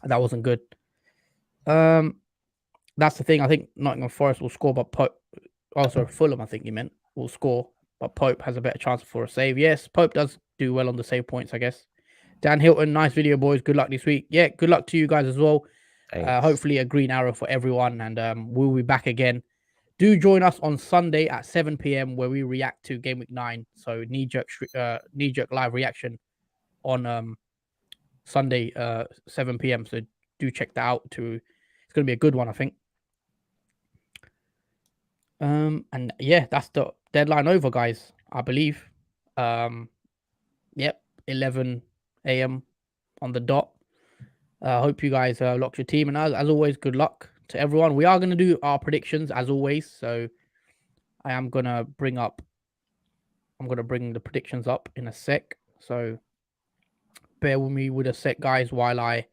that wasn't good. That's the thing. I think Nottingham Forest will score, but Pope... Oh, sorry, Fulham, I think you meant, will score. But Pope has a better chance for a save. Yes, Pope does do well on the save points, I guess. Dan Hilton, nice video, boys. Good luck this week. Yeah, good luck to you guys as well. Hopefully a green arrow for everyone. And we'll be back again. Do join us on Sunday at 7 p.m. where we react to Gameweek 9. So knee-jerk live reaction on Sunday 7 p.m. So do check that out. It's going to be a good one, I think. And yeah, that's the deadline over, guys, I believe. Yep, 11 a.m. on the dot. Hope you guys locked your team. And as always, good luck to everyone. We are going to do our predictions as always. So I'm going to I'm going to bring the predictions up in a sec. So bear with me with a sec, guys, while I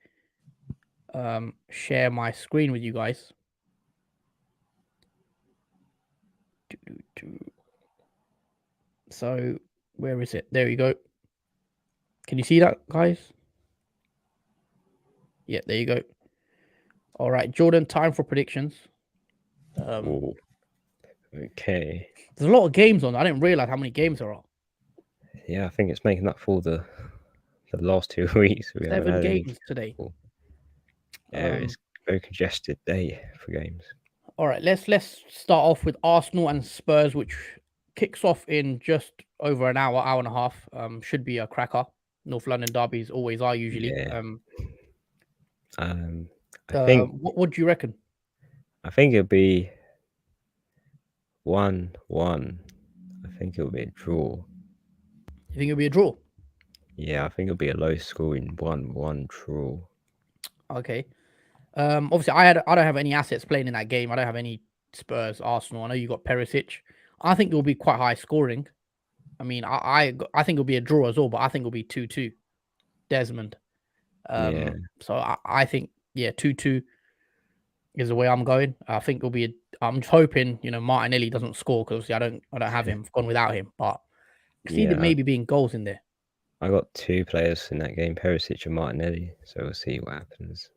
share my screen with you guys. So where is it? There you go. Can you see that, guys? Yeah, there you go. All right, Jordan, time for predictions. Ooh. Okay. There's a lot of games on. I didn't realize how many games there are. Yeah, I think it's making up for the last 2 weeks. We haven't 7 had any games today. football. Yeah, it's a very congested day for games. All right, let's start off with Arsenal and Spurs, which kicks off in just over an hour and a half. Should be a cracker. North London derbies always are usually. Yeah. I think What do you reckon? it'll be 1-1. I think it'll be a draw. You think it'll be a draw? Yeah, I think it'll be a low scoring 1-1 draw. Okay. Obviously, I don't have any assets playing in that game. I don't have any Spurs, Arsenal. I know you got Perisic. I think it'll be quite high scoring. I mean, I think it'll be a draw as well, but I think it'll be 2-2. Desmond. Yeah. So I think 2-2 is the way I'm going. I think it'll be. I'm hoping Martinelli doesn't score because I don't have him. I've gone without him, but I see there Yeah. maybe being goals in there. I got 2 players in that game, Perisic and Martinelli, so we'll see what happens.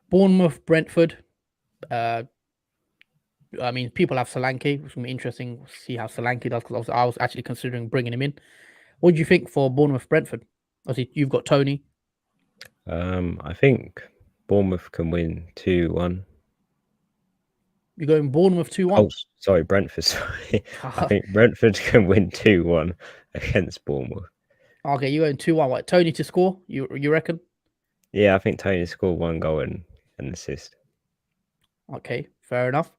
Bournemouth, Brentford. I mean, people have Solanke. It's going to be interesting to see how Solanke does because I was actually considering bringing him in. What do you think for Bournemouth, Brentford? Obviously, you've got Tony. I think Bournemouth can win 2-1. You're going Bournemouth 2-1. Oh, sorry, Brentford. Sorry, I think Brentford can win 2-1 against Bournemouth. Okay, you're going 2-1. What, Tony to score? You reckon? Yeah, I think Tony scored 1 goal and an assist. Okay, fair enough.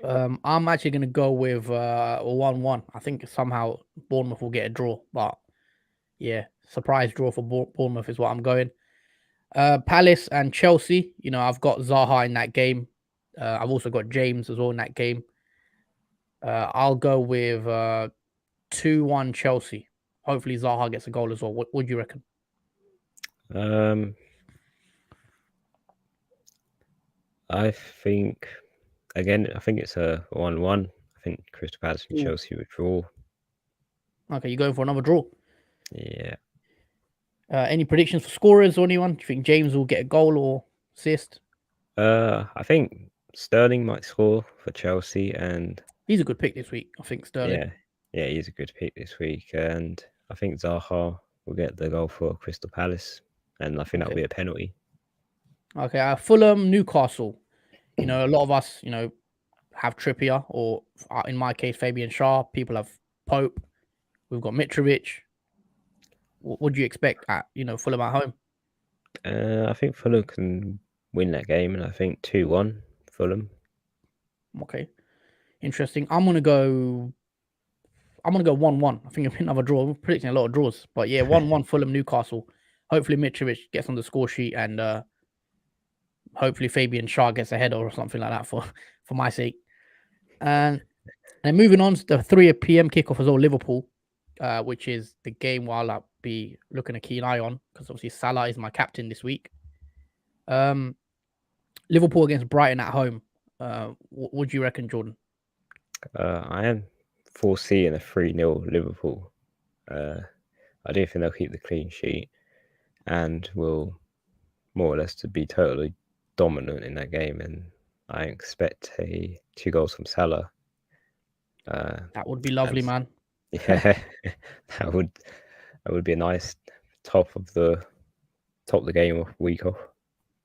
I'm actually going to go with 1-1. I think somehow Bournemouth will get a draw, but yeah, surprise draw for Bournemouth is what I'm going. Palace and Chelsea. I've got Zaha in that game. I've also got James as well in that game. I'll go with 2-1 Chelsea. Hopefully Zaha gets a goal as well. What do you reckon? I think it's a 1-1. I think Crystal Palace and Chelsea would draw. Okay, you're going for another draw. Yeah. Any predictions for scorers or anyone? Do you think James will get a goal or assist? I think Sterling might score for Chelsea, and he's a good pick this week. I think Sterling. Yeah, he's a good pick this week, and I think Zaha will get the goal for Crystal Palace, and I think that'll be a penalty. Okay, Fulham, Newcastle. A lot of us, have Trippier, or in my case, Fabian Schär. People have Pope. We've got Mitrovic. What do you expect at Fulham at home? I think Fulham can win that game, and I think 2-1 Fulham. Okay, interesting. I'm gonna go 1-1. I think it'll be another draw. I'm predicting a lot of draws, but yeah, 1-1 Fulham, Newcastle. Hopefully Mitrovic gets on the score sheet, and hopefully Fabian Schär gets a header or something like that for my sake. And moving on to the 3 p.m. kickoff as well, Liverpool, which is the game while I'll be looking a keen eye on because obviously Salah is my captain this week. Liverpool against Brighton at home. What do you reckon, Jordan? I am foreseeing a 3-0 Liverpool. I do think they'll keep the clean sheet and will more or less to be totally dominant in that game, and I expect 2 goals from Salah. That would be lovely, man. Yeah, that would be a nice top of the game off week off.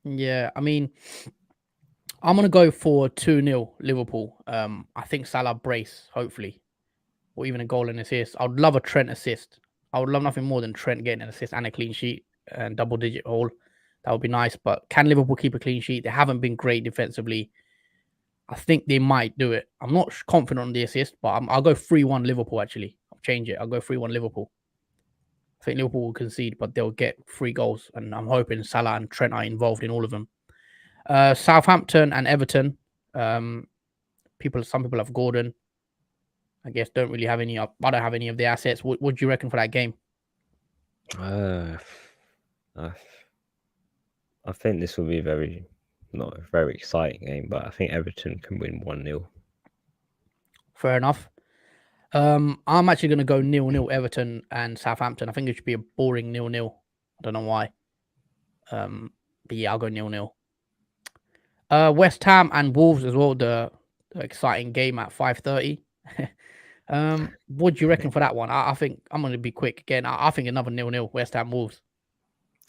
Yeah, I mean, I'm gonna go for 2-0 Liverpool. I think Salah brace, hopefully, or even a goal and assist. I would love a Trent assist. I would love nothing more than Trent getting an assist and a clean sheet and double-digit haul. That would be nice. But can Liverpool keep a clean sheet? They haven't been great defensively. I think they might do it. I'm not confident on the assist, but I'll go 3-1 Liverpool, actually. I'll change it. I'll go 3-1 Liverpool. I think Liverpool will concede, but they'll get 3 goals. And I'm hoping Salah and Trent are involved in all of them. Southampton and Everton. Some people have Gordon. I guess don't really have any. I don't have any of the assets. What do you reckon for that game? I, I think this will be not a very exciting game, but I think Everton can win 1-0. Fair enough. I'm actually going to go 0-0 Everton and Southampton. I think it should be a boring 0-0. I don't know why. But yeah, I'll go 0-0. West Ham and Wolves as well. The exciting game at 5:30. What do you reckon for that one? I think I'm going to be quick again. I think another 0-0 West Ham Wolves.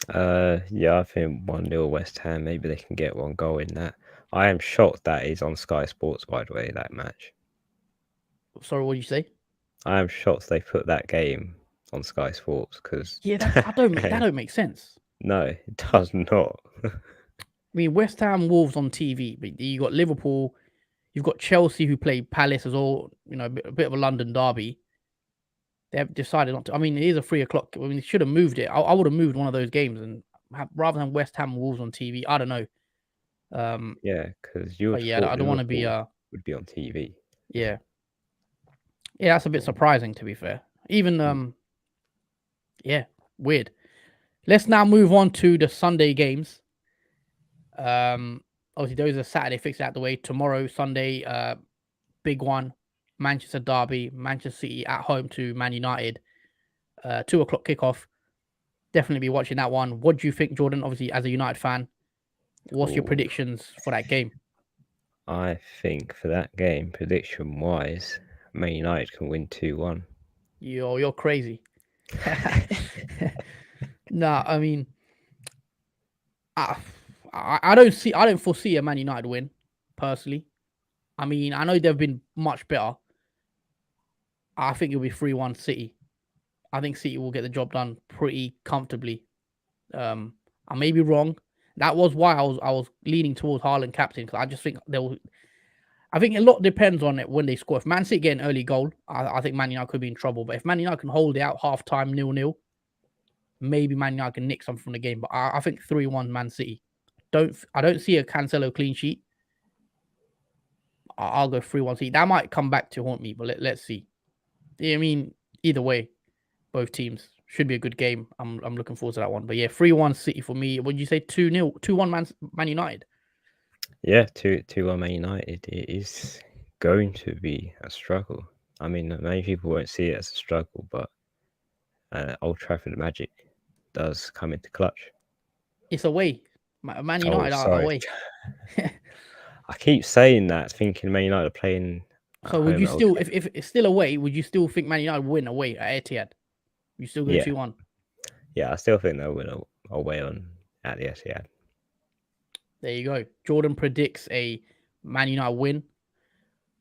Yeah, I think 1-0 West Ham. Maybe they can get one goal in that. I am shocked that is on Sky Sports, by the way, that match. Sorry, what did you say? I am shocked they put that game on Sky Sports because Yeah, that don't make sense. No, it does not. I mean, West Ham Wolves on TV, but you got Liverpool, you've got Chelsea who play Palace as well. You know, a bit of a London derby. They have decided not to. I mean, it is a 3:00. I mean, they should have moved it. I would have moved one of those games and rather than West Ham Wolves on TV. I don't know. Yeah, because you would But yeah, I don't want to be. would be on TV. Yeah, that's a bit surprising to be fair. Even yeah, weird. Let's now move on to the Sunday games. Obviously those are Saturday fixed out the way. Tomorrow, Sunday, big one, Manchester derby, Manchester City at home to Man United. 2:00 kickoff. Definitely be watching that one. What do you think, Jordan? Obviously, as a United fan, what's your predictions for that game? I think for that game, prediction wise, Man United can win 2-1. You're crazy. Nah, I mean, I don't foresee a Man United win, personally. I mean, I know they've been much better. I think it'll be 3-1 City. I think City will get the job done pretty comfortably. I may be wrong. That was why I was leaning towards Haaland captain, because I just think I think a lot depends on it when they score. If Man City get an early goal, I think Man United could be in trouble. But if Man United can hold it out half time 0-0, maybe Man United can nick something from the game. But I think 3-1 Man City. I don't see a Cancelo clean sheet. I'll go 3-1 City. That might come back to haunt me, but let's see. I mean, either way, both teams should be a good game. I'm looking forward to that one. But yeah, 3-1 City for me. Would you say 2-0, 2-1 Man United? Yeah, 2-1 Man United. It is going to be a struggle. I mean, many people won't see it as a struggle, but Old Trafford magic does come into clutch. It's away. Man United are away. I keep saying that, thinking Man United are playing. So would you still, if it's still away, would you still think Man United win away at Etihad? You still go 2-1? Yeah, I still think they'll win away at the Etihad. There you go. Jordan predicts a Man United win.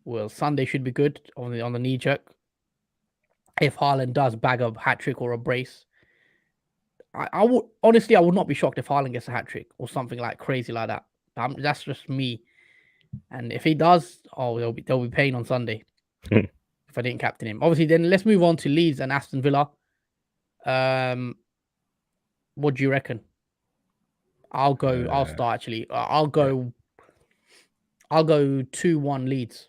Well, Sunday should be good on the knee jerk. If Haaland does bag a hat trick or a brace, I would honestly, I would not be shocked if Haaland gets a hat trick or something like crazy like that. That's just me. And if he does, there'll be pain on Sunday if I didn't captain him. Obviously, then let's move on to Leeds and Aston Villa. What do you reckon? I'll start actually. I'll go 2-1 Leeds.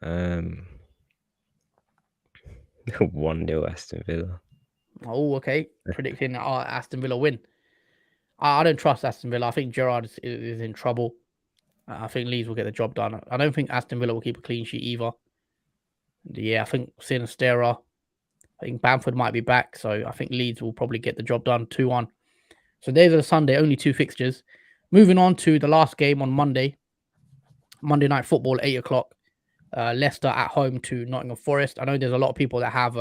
1-0 Aston Villa. Oh, okay. Predicting Aston Villa win. I don't trust Aston Villa. I think Gerrard is in trouble. I think Leeds will get the job done. I don't think Aston Villa will keep a clean sheet either. Yeah, I think Sinistera. I think Bamford might be back, so I think Leeds will probably get the job done 2-1. So there's a Sunday, only 2 fixtures. Moving on to the last game on Monday Night Football, 8:00. Leicester at home to Nottingham Forest. I know there's a lot of people that have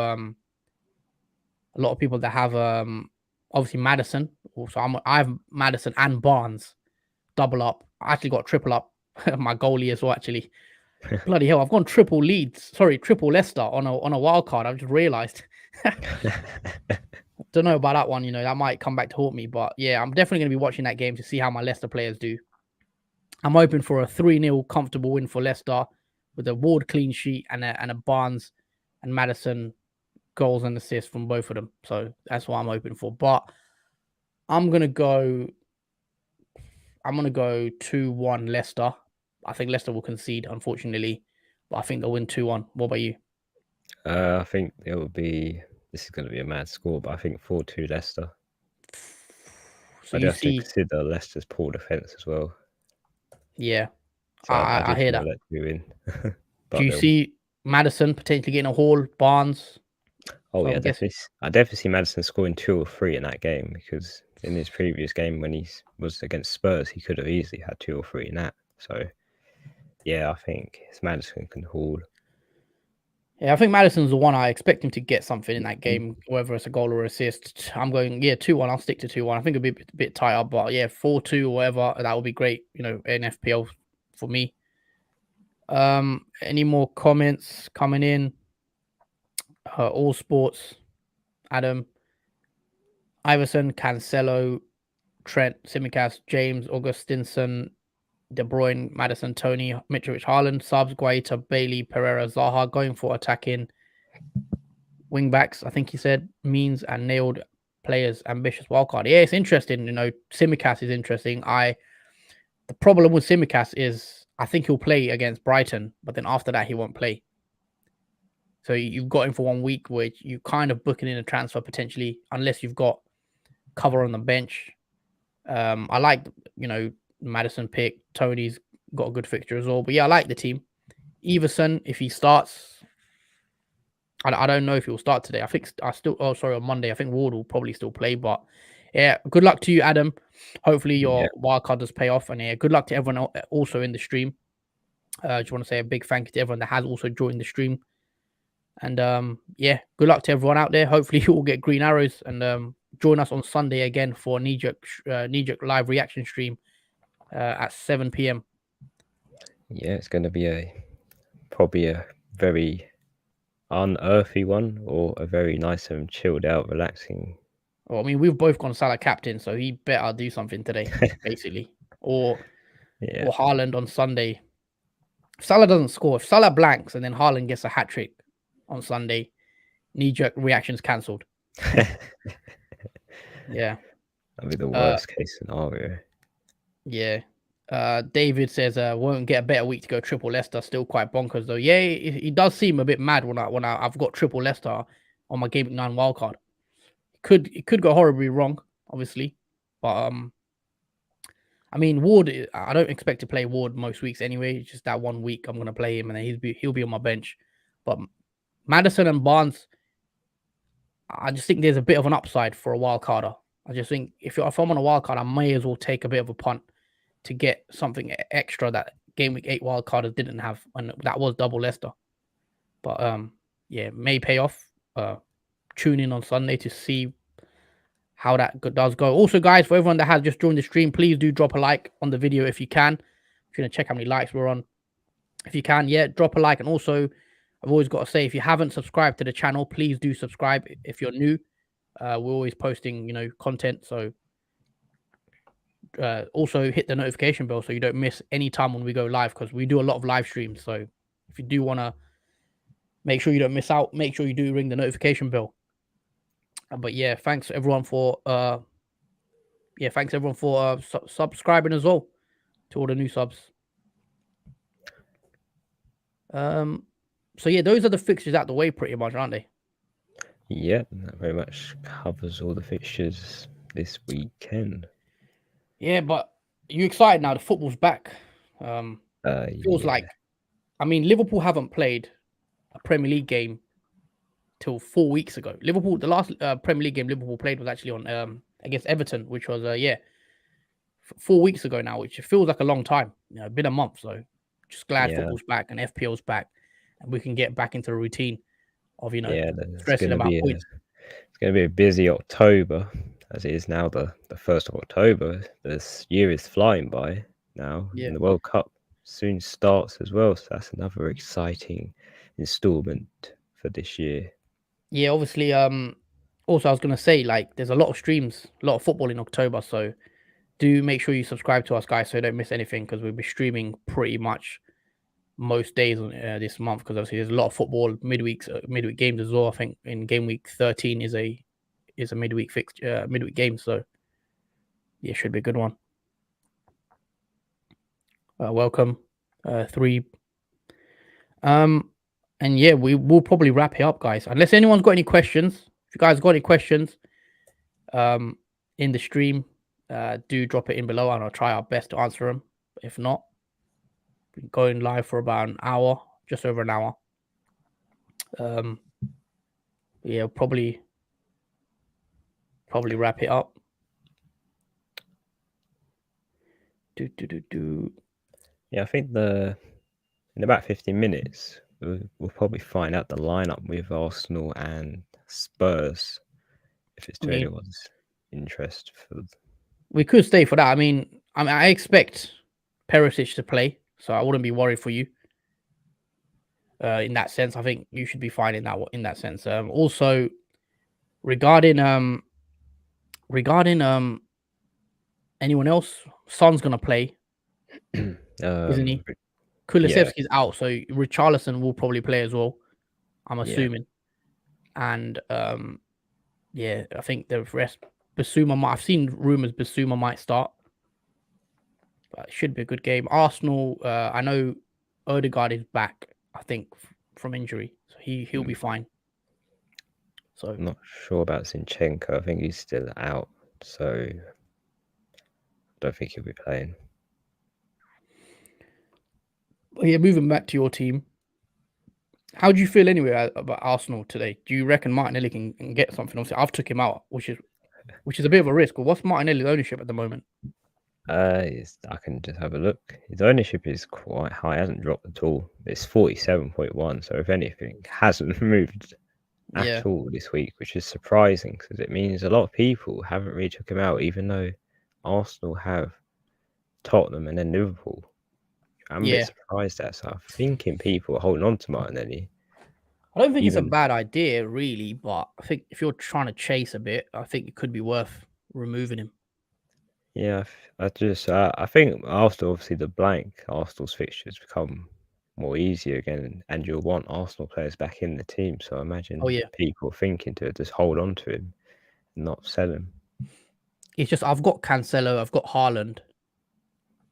obviously Maddison. Also, I have Maddison and Barnes double up. I actually got triple up. My goalie as well, actually. Bloody hell, I've gone triple Leicester on a wild card. I've just realized. Don't know about that one, that might come back to haunt me. But yeah, I'm definitely going to be watching that game to see how my Leicester players do. I'm hoping for a 3-0 comfortable win for Leicester with a Ward clean sheet and a Barnes and Maddison goals and assists from both of them. So that's what I'm hoping for. But I'm gonna go 2-1 Leicester. I think Leicester will concede, unfortunately. but I think they'll win 2-1. What about you? I think it will be. This is going to be a mad score, but I think 4-2 Leicester. So I do you have to see, consider Leicester's poor defence as well. yeah, So I I do hear think that. they'll let you in. Do But you they'll. see Madison potentially getting a haul, Barnes? Oh So yeah, I'm guessing. I definitely see Maddison scoring 2 or 3 in that game, because in his previous game when he was against Spurs, he could have easily had 2 or 3 in that. So yeah, I think Maddison can haul. Yeah, I think Madison's the one. I expect him to get something in that game, whether it's a goal or assist. I'm going, 2-1. I'll stick to 2-1. I think it'll be a bit tighter, but yeah, 4-2 or whatever, that would be great, in FPL for me. Any more comments coming in? All sports, Adam, Iverson, Cancelo, Trent, Simicast, James, Augustinson, De Bruyne, Madison, Tony, Mitrovic, Haaland, subs, Guaita, Bailey, Pereira, Zaha going for attacking wing backs. I think he said means and nailed players ambitious wildcard. Yeah, it's interesting. Simicast is interesting. The problem with Simicast is I think he'll play against Brighton, but then after that he won't play. So you've got him for 1 week, which you kind of booking in a transfer potentially, unless you've got cover on the bench. I like Madison pick. Tony's got a good fixture as well. But yeah, I like the team. Everson, if he starts, I don't know if he'll start today. I think on Monday. I think Ward will probably still play. But yeah, good luck to you, Adam. Hopefully Yeah, your wildcard does pay off. And yeah, good luck to everyone also in the stream. Just want to say a big thank you to everyone that has also joined the stream. And yeah, good luck to everyone out there. Hopefully you all get green arrows and join us on Sunday again for a knee jerk live reaction stream at 7 p.m. yeah, it's going to be probably a very unearthly one, or a very nice and chilled out, relaxing. Well, I mean, we've both gone Salah captain, so he better do something today, basically. Or Yeah, Haaland on Sunday. If Salah doesn't score, if Salah blanks and then Haaland gets a hat trick on Sunday, knee jerk reactions cancelled. Yeah. that'd be the Uh, worst case scenario. yeah. David says won't get a better week to go triple Leicester. Still quite bonkers though. Yeah, he does seem a bit mad when I've got triple Leicester on my Gameweek 9 wildcard. It could go horribly wrong, obviously, but I mean Ward. I don't expect to play Ward most weeks anyway. It's just that 1 week I'm gonna play him and then he'll be on my bench. But Madison and Barnes, I just think there's a bit of an upside for a wildcarder. I just think if I'm on a wildcard, I may as well take a bit of a punt to get something extra that Game Week 8 wildcarders didn't have, and that was double Leicester. But yeah, may pay off. Tune in on Sunday to see how that does go. Also, guys, for everyone that has just joined the stream, please do drop a like on the video if you can. If you're gonna check how many likes we're on, if you can, yeah, drop a like. And also, I've always got to say, if you haven't subscribed to the channel, please do subscribe. If you're new, we're always posting, content. So also hit the notification bell so you don't miss any time when we go live, because we do a lot of live streams. So if you do want to make sure you don't miss out, make sure you do ring the notification bell. But yeah, thanks everyone for subscribing as well, to all the new subs. So yeah, those are the fixtures out the way pretty much, aren't they? Yeah, that very much covers all the fixtures this weekend. Yeah, but you excited now? The football's back. Feels Yeah, like, I mean, Liverpool haven't played a Premier League game till 4 weeks ago. Liverpool, the last Premier League game Liverpool played was actually on against Everton, which was 4 weeks ago now, which feels like a long time. Been a month. So just glad yeah, football's back and FPL's back, and we can get back into the routine of yeah. There's stressing gonna about be points. it's gonna be a busy October, as it is now the 1st of October. This year is flying by now, Yeah. and the World Cup soon starts as well. So that's another exciting installment for this year. Yeah, obviously. Also, I was gonna say, like, there's a lot of streams, a lot of football in October. So do make sure you subscribe to us, guys, so you don't miss anything, because we'll be streaming pretty much most days on this month. Because obviously there's a lot of football midweek games as well. I think in game week 13 is a midweek midweek game. So yeah, should be a good one. Welcome, 3 And yeah, we will probably wrap it up, guys. Unless anyone's got any questions. If you guys got any questions, in the stream, do drop it in below, and I'll try our best to answer them. If not, we're going live for about an hour, just over an hour. Yeah, probably wrap it up. Yeah, I think in about 15 minutes we'll probably find out the lineup with Arsenal and Spurs if it's to anyone's interest. We could stay for that. I mean, I expect Perisic to play, so I wouldn't be worried for you. In that sense, I think you should be fine in that sense. Also, regarding anyone else, Son's gonna play, isn't he? Kulusevski's out, so Richarlison will probably play as well, I'm assuming. And yeah, I think the rest, I've seen rumors Basuma might start, but it should be a good game. Arsenal, I know Odegaard is back, I think, from injury, so he'll be fine. So I'm not sure about Zinchenko. I think he's still out, so I don't think he'll be playing. But yeah, moving back to your team, how do you feel anyway about Arsenal today? Do you reckon Martinelli can get something? Obviously, I've took him out, which is a bit of a risk. But what's Martinelli's ownership at the moment? I can just have a look. His ownership is quite high; it hasn't dropped at all. It's 47.1. So if anything, hasn't moved at all this week, which is surprising because it means a lot of people haven't really took him out, even though Arsenal have Tottenham and then Liverpool. I'm a bit surprised at that. So I'm thinking people are holding on to Martinelli. I don't think it's a bad idea, really, but I think if you're trying to chase a bit, I think it could be worth removing him. Yeah, I think after obviously the blank, Arsenal's fixtures become more easier again, and you'll want Arsenal players back in the team. So I imagine people thinking to just hold on to him and not sell him. It's just I've got Cancelo, I've got Haaland,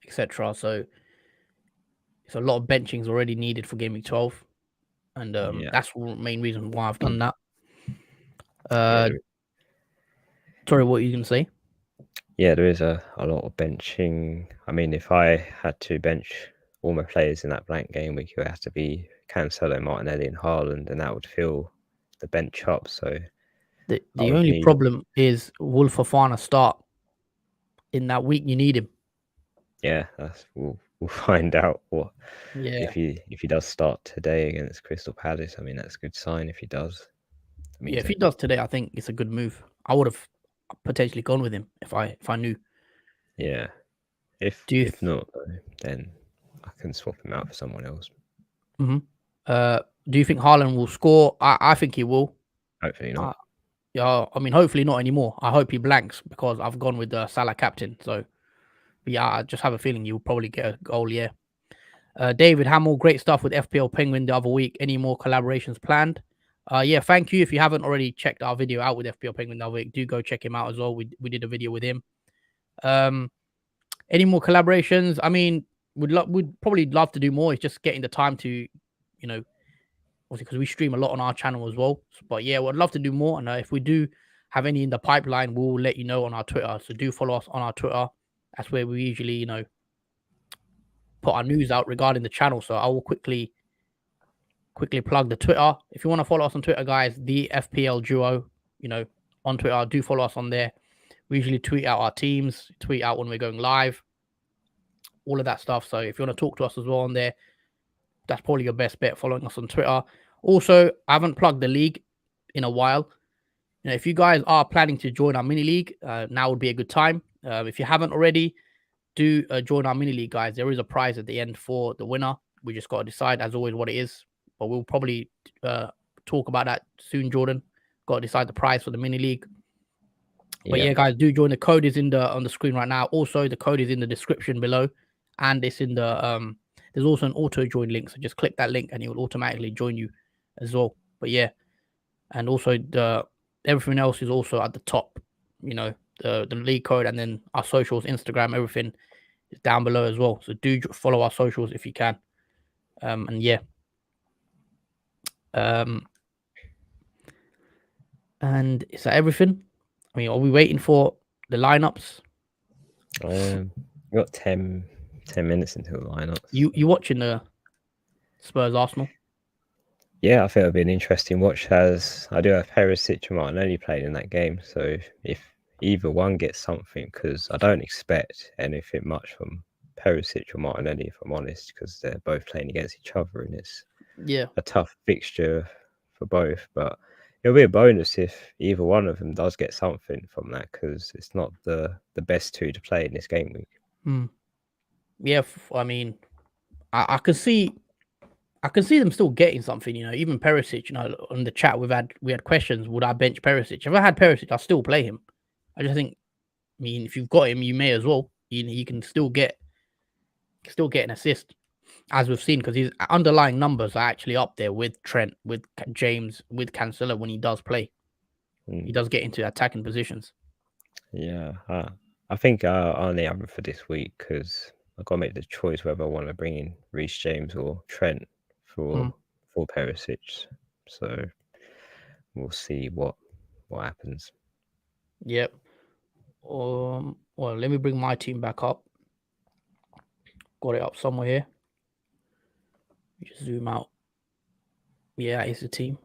etc. So it's a lot of benchings already needed for Game Week 12, and that's the main reason why I've done that. Sorry, what are you going to say? Yeah, there is a lot of benching. I mean, if I had to bench all my players in that blank game week, it would have to be Cancelo, Martinelli, and Haaland, and that would fill the bench up. So the only problem is will Fofana start in that week you need him? Yeah, we'll find out what if he does start today against Crystal Palace. I mean, that's a good sign if he does. Yeah, if he does today, I think it's a good move. I would have potentially gone with him if I knew. Yeah, if not, then I can swap him out for someone else. Do you think Haaland will score? I think he will. Hopefully not. Yeah, I mean, hopefully not anymore. I hope he blanks because I've gone with Salah captain. So, yeah, I just have a feeling you'll probably get a goal. Yeah. David Hamill, great stuff with FPL Penguin the other week. Any more collaborations planned? Yeah, thank you. If you haven't already checked our video out with FPL Penguin the other week, do go check him out as well. We did a video with him. Any more collaborations? I mean, we'd probably love to do more. It's just getting the time to, obviously because we stream a lot on our channel as well. But yeah, we'd love to do more. And if we do have any in the pipeline, we'll let you know on our Twitter. So do follow us on our Twitter. That's where we usually, put our news out regarding the channel. So I will quickly plug the Twitter. If you want to follow us on Twitter, guys, the FPL Duo, on Twitter, do follow us on there. We usually tweet out our teams, tweet out when we're going live, all of that stuff. So if you want to talk to us as well on there, that's probably your best bet, following us on Twitter. Also, I haven't plugged the league in a while. If you guys are planning to join our mini league, now would be a good time. If you haven't already, do join our mini league, guys. There is a prize at the end for the winner. We just got to decide, as always, what it is. But we'll probably talk about that soon, Jordan. Got to decide the prize for the mini league. But yeah, guys, do join. The code is on the screen right now. Also, the code is in the description below, and it's in the there's also an auto join link. So just click that link, and it will automatically join you as well. But yeah, and also everything else is also at the top. The league code, and then our socials, Instagram, everything is down below as well. So do follow our socials if you can. And yeah, And is that everything? I mean, are we waiting for the lineups? We got 10 minutes until the lineups. You watching the Spurs Arsenal? Yeah, I think it'll be an interesting watch, as I do have Perisic and Martinelli playing in that game. So if either one gets something, because I don't expect anything much from Perisic or Martinelli, if I'm honest, because they're both playing against each other and it's a tough fixture for both. But it'll be a bonus if either one of them does get something from that, because it's not the best two to play in this game week. Yeah, I mean, I can see them still getting something. Even Perisic. On the chat we had questions. Would I bench Perisic? If I had Perisic, I'll still play him. I just think, I mean, if you've got him, you may as well. You can still get an assist, as we've seen, because his underlying numbers are actually up there with Trent, with James, with Cancelo when he does play. He does get into attacking positions. Yeah, I think I only have him for this week because I've got to make the choice whether I want to bring in Reece James or Trent for Perisic. So we'll see what happens. Yep. Well, let me bring my team back up. Got it up somewhere here. Just zoom out. Yeah, it's the team.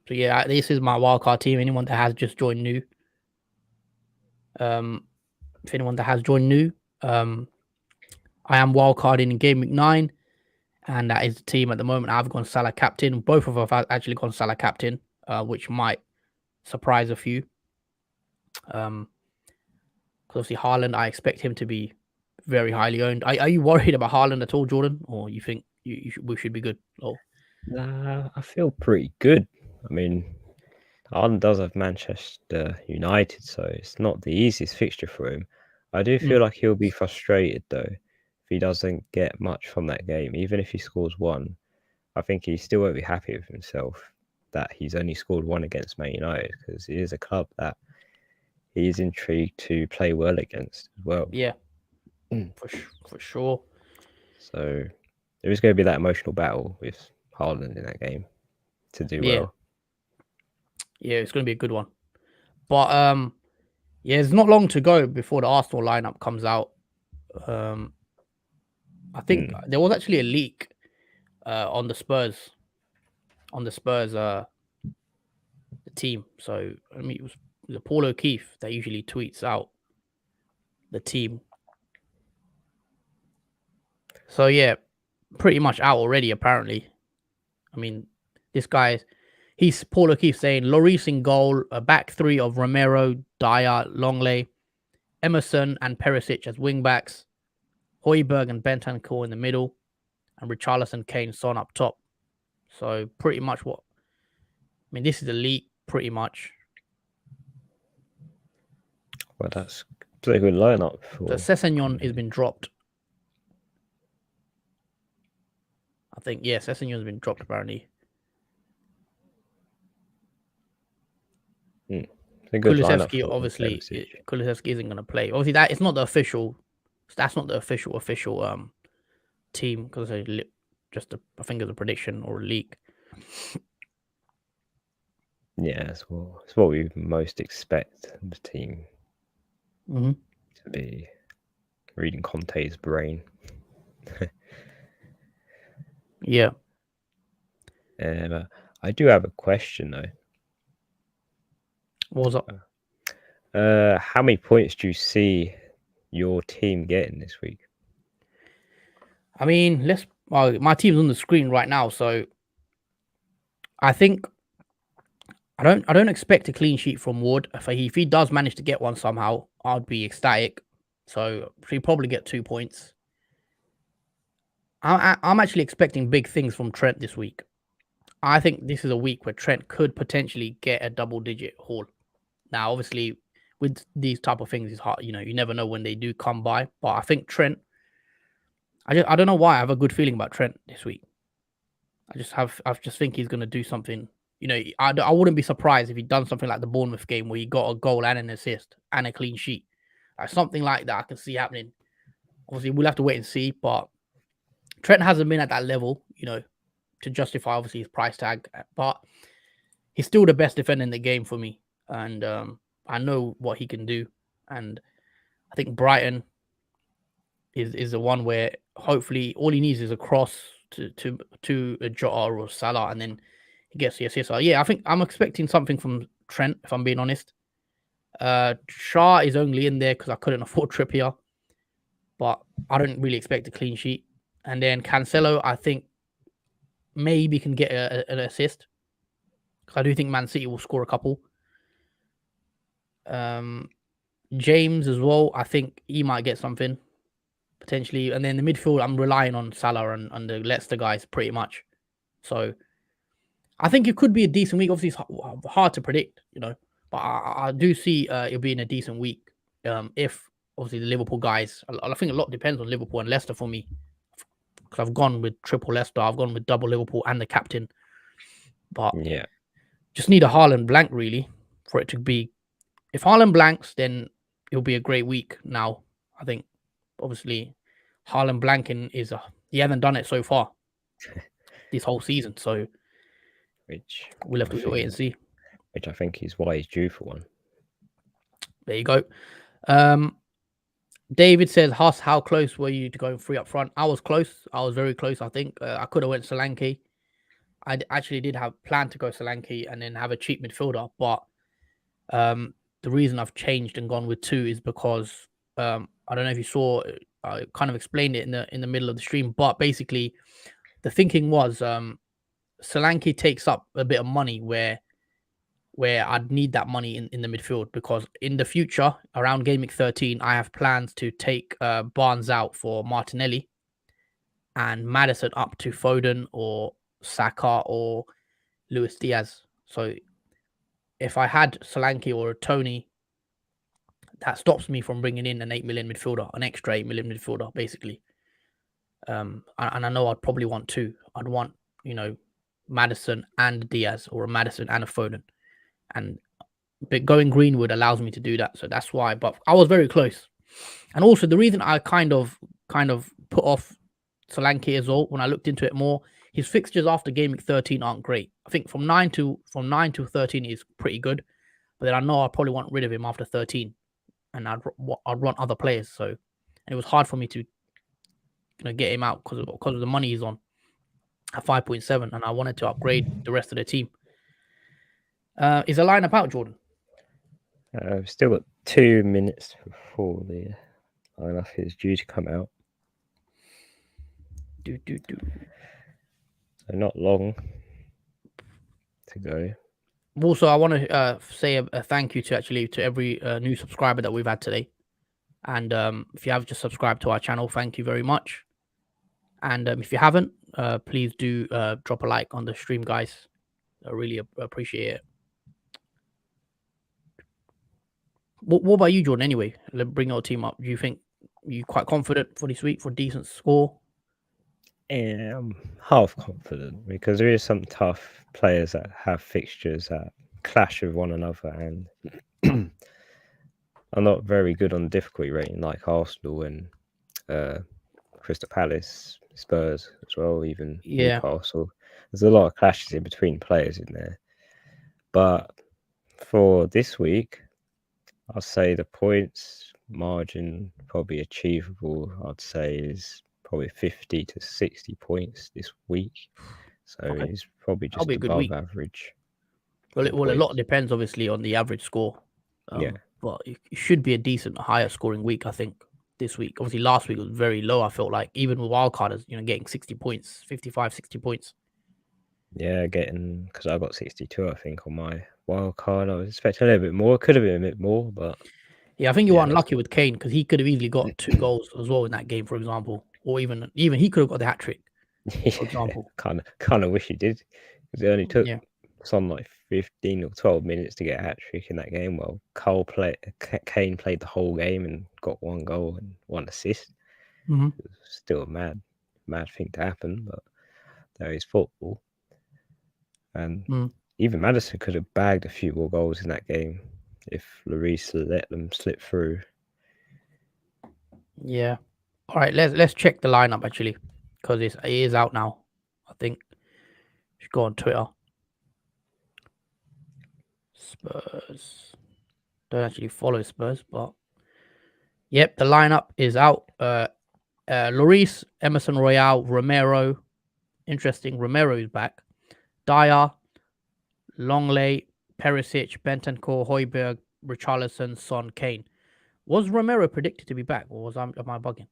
So yeah, this is my wildcard team. Anyone that has just joined new. If anyone that has joined new, I am wildcarding in Gameweek 9, and that is the team at the moment. I've gone Salah captain. Both of us have actually gone Salah captain, which might surprise a few. Because obviously Haaland, I expect him to be very highly owned. Are you worried about Haaland at all, Jordan, or you think we should be good? Nah, I feel pretty good. I mean, Haaland does have Manchester United, so it's not the easiest fixture for him. I do feel like he'll be frustrated though if he doesn't get much from that game. Even if he scores one, I think he still won't be happy with himself that he's only scored one against Man United, because it is a club that he is intrigued to play well against as well. Yeah, for sure. So there is going to be that emotional battle with Haaland in that game to do well. Yeah, it's going to be a good one. But yeah, it's not long to go before the Arsenal lineup comes out. I think there was actually a leak on the Spurs the team. So I mean, it was Paul O'Keefe that usually tweets out the team. So yeah, pretty much out already apparently. I mean, this guy, he's Paul O'Keefe saying Lloris in goal, a back three of Romero, Dyer, Longley, Emerson and Perisic as wing backs, Højbjerg and Bentancur in the middle, and Richarlison, Kane, Son up top. So pretty much this is the league pretty much. Well, that's a pretty good lineup. So Sessegnon has been dropped. I think, yeah, Sessegnon has been dropped apparently. Kulusevski, obviously, Kulusevski isn't going to play. Obviously, that it's not the official. That's not the official team, because I think it's a prediction or a leak. Yeah, it's what we most expect the team to be, reading Conte's brain. Yeah. I do have a question though. What was up? How many points do you see your team getting this week? I mean, my team's on the screen right now, so I think I don't expect a clean sheet from Ward. If he does manage to get one somehow, I'd be ecstatic. So he'll probably get 2 points. I'm actually expecting big things from Trent this week. I think this is a week where Trent could potentially get a double-digit haul. Now, obviously, with these type of things, it's hard. You never know when they do come by. But I think Trent. I don't know why I have a good feeling about Trent this week. I just think he's going to do something. I wouldn't be surprised if he'd done something like the Bournemouth game where he got a goal and an assist and a clean sheet. Something like that I can see happening. Obviously, we'll have to wait and see. But Trent hasn't been at that level, justify obviously his price tag, but he's still the best defender in the game for me, and I know what he can do, and I think Brighton is the one where hopefully all he needs is a cross to a Jota or Salah, and then he gets the assist. So yeah, I think I'm expecting something from Trent, if I'm being honest. Shah is only in there because I couldn't afford Trippier, but I don't really expect a clean sheet. And then Cancelo, I think maybe can get an assist because I do think Man City will score a couple. James as well, I think he might get something potentially. And then the midfield, I'm relying on Salah and the Leicester guys pretty much. So I think it could be a decent week. Obviously, it's hard to predict, but I do see it being a decent week. If obviously the Liverpool guys, I think a lot depends on Liverpool and Leicester for me, because I've gone with triple Leicester, I've gone with double Liverpool and the captain, but Yeah. just need a Haaland blank really for it to be. If Haaland blanks, then it'll be a great week. Now, I think obviously Haaland blanking he hasn't done it so far this whole season, so Which we'll have to wait and see. Which I think is why he's due for one. There you go. David says, Huss, how close were you to going free up front? I was close. I was very close, I think. I could have went Solanke. I actually did have planned to go Solanke and then have a cheap midfielder, but the reason I've changed and gone with 2 is because I don't know if you saw, I kind of explained it in the middle of the stream, but basically the thinking was Solanke takes up a bit of money where I'd need that money in the midfield, because in the future, around Gameweek 13, I have plans to take Barnes out for Martinelli and Maddison up to Foden or Saka or Luis Diaz. So if I had Solanke or a Tony, that stops me from bringing in an 8 million midfielder, an extra 8 million midfielder, basically. And I know I'd probably want 2. I'd want, Maddison and Diaz, or a Maddison and a Foden. But going Greenwood allows me to do that, so that's why. But I was very close, and also the reason I kind of put off Solanke as well when I looked into it more, his fixtures after Game Week 13 aren't great. I think from 9 to 13 is pretty good, but then I know I probably want rid of him after 13, and I'd want other players. So, and it was hard for me to get him out because of the money he's on at 5.7, and I wanted to upgrade the rest of the team. Is the lineup out, Jordan? We've still got 2 minutes before the lineup is due to come out. So not long to go. Also, I want to say a thank you to every new subscriber that we've had today. And if you have just subscribed to our channel, thank you very much. And if you haven't, please do drop a like on the stream, guys. I really appreciate it. What about you, Jordan, anyway? Bring your team up. Do you think you're quite confident for this week for a decent score? Yeah, I'm half confident, because there is some tough players that have fixtures that clash with one another, and are not very good on difficulty rating, like Arsenal and Crystal Palace, Spurs as well, even Newcastle. There's a lot of clashes in between players in there. But for this week, I'll say the points margin probably achievable, I'd say, is probably 50 to 60 points this week. So it's probably just above average. Well, a lot depends, obviously, on the average score. But it should be a decent, higher scoring week, I think, this week. Obviously, last week was very low, I felt like, even with Wildcard, getting 60 points, 55, 60 points. Yeah, because I got 62, I think, on my Wildcard. I was expecting a little bit more. It could have been a bit more, but... Yeah, I think you were unlucky with Kane, because he could have easily got 2 goals as well in that game, for example. Or even he could have got the hat-trick, for example. Kind of wish he did, because it only took some like 15 or 12 minutes to get a hat-trick in that game. Well, Kane played the whole game and got 1 goal and 1 assist. Mm-hmm. It was still a mad thing to happen, but there is football. And even Maddison could have bagged a few more goals in that game if Lloris let them slip through. Yeah. All right, let's check the lineup, actually, because it is out now, I think. Just go on Twitter. Spurs. Don't actually follow Spurs, but yep, the lineup is out. Lloris, Emerson Royale, Romero. Interesting. Romero is back. Dyer, Longley, Perisic, Bentancur, Højbjerg, Richarlison, Son, Kane. Was Romero predicted to be back, or am I bugging?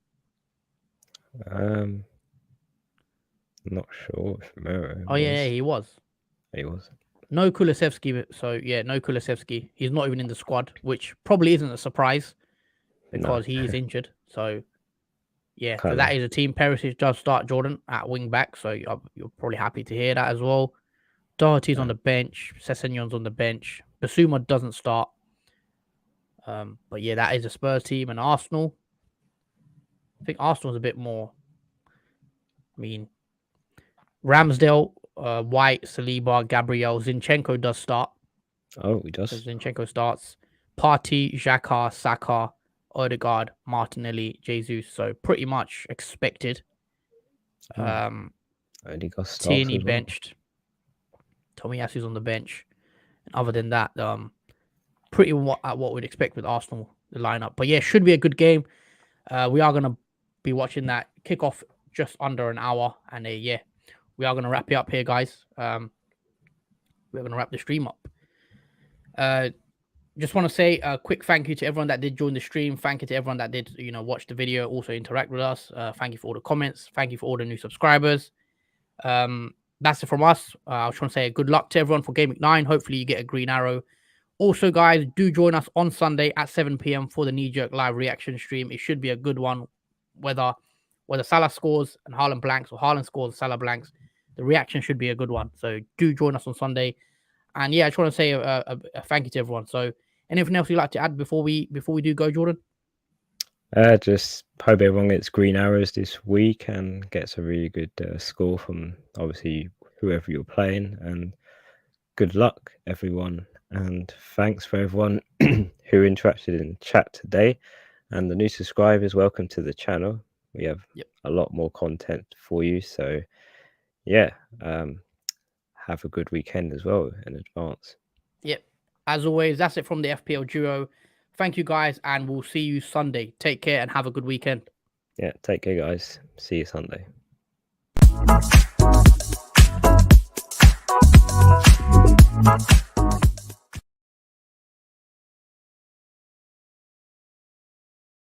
Not sure if Romero. Oh yeah, he was. He was. No Kulusevski, so yeah, no Kulusevski. He's not even in the squad, which probably isn't a surprise because he is injured. So yeah, so that is a team. Perisic does start, Jordan, at wing back, so you're probably happy to hear that as well. Doherty's on the bench. Sessegnon's on the bench. Basuma doesn't start. But yeah, that is a Spurs team. And Arsenal, I think Arsenal's a bit more. I mean, Ramsdale, White, Saliba, Gabriel, Zinchenko does start. Oh, he does. So Zinchenko starts. Partey, Xhaka, Saka, Odegaard, Martinelli, Jesus. So pretty much expected. Tierney benched. Tomiyasu's on the bench. And other than that, pretty at what we'd expect with Arsenal, the lineup. But yeah, should be a good game. We are going to be watching that kickoff just under an hour. And yeah, we are going to wrap it up here, guys. We're going to wrap the stream up. Just want to say a quick thank you to everyone that did join the stream. Thank you to everyone that did, watch the video, also interact with us. Thank you for all the comments. Thank you for all the new subscribers. That's it from us. I just want to say good luck to everyone for Gameweek 9. Hopefully you get a green arrow. Also, guys, do join us on Sunday at 7 p.m. for the knee-jerk live reaction stream. It should be a good one. Whether Salah scores and Haaland blanks or Haaland scores and Salah blanks, the reaction should be a good one. So do join us on Sunday. And yeah, I just want to say a thank you to everyone. So anything else you'd like to add before we do go, Jordan? Just hope everyone gets green arrows this week and gets a really good score from obviously whoever you're playing. And good luck, everyone. And thanks for everyone who interacted in chat today. And the new subscribers, welcome to the channel. We have a lot more content for you. So yeah, have a good weekend as well in advance. Yep. As always, that's it from the FPL Duo. Thank you, guys, and we'll see you Sunday. Take care and have a good weekend. Yeah, take care, guys. See you Sunday.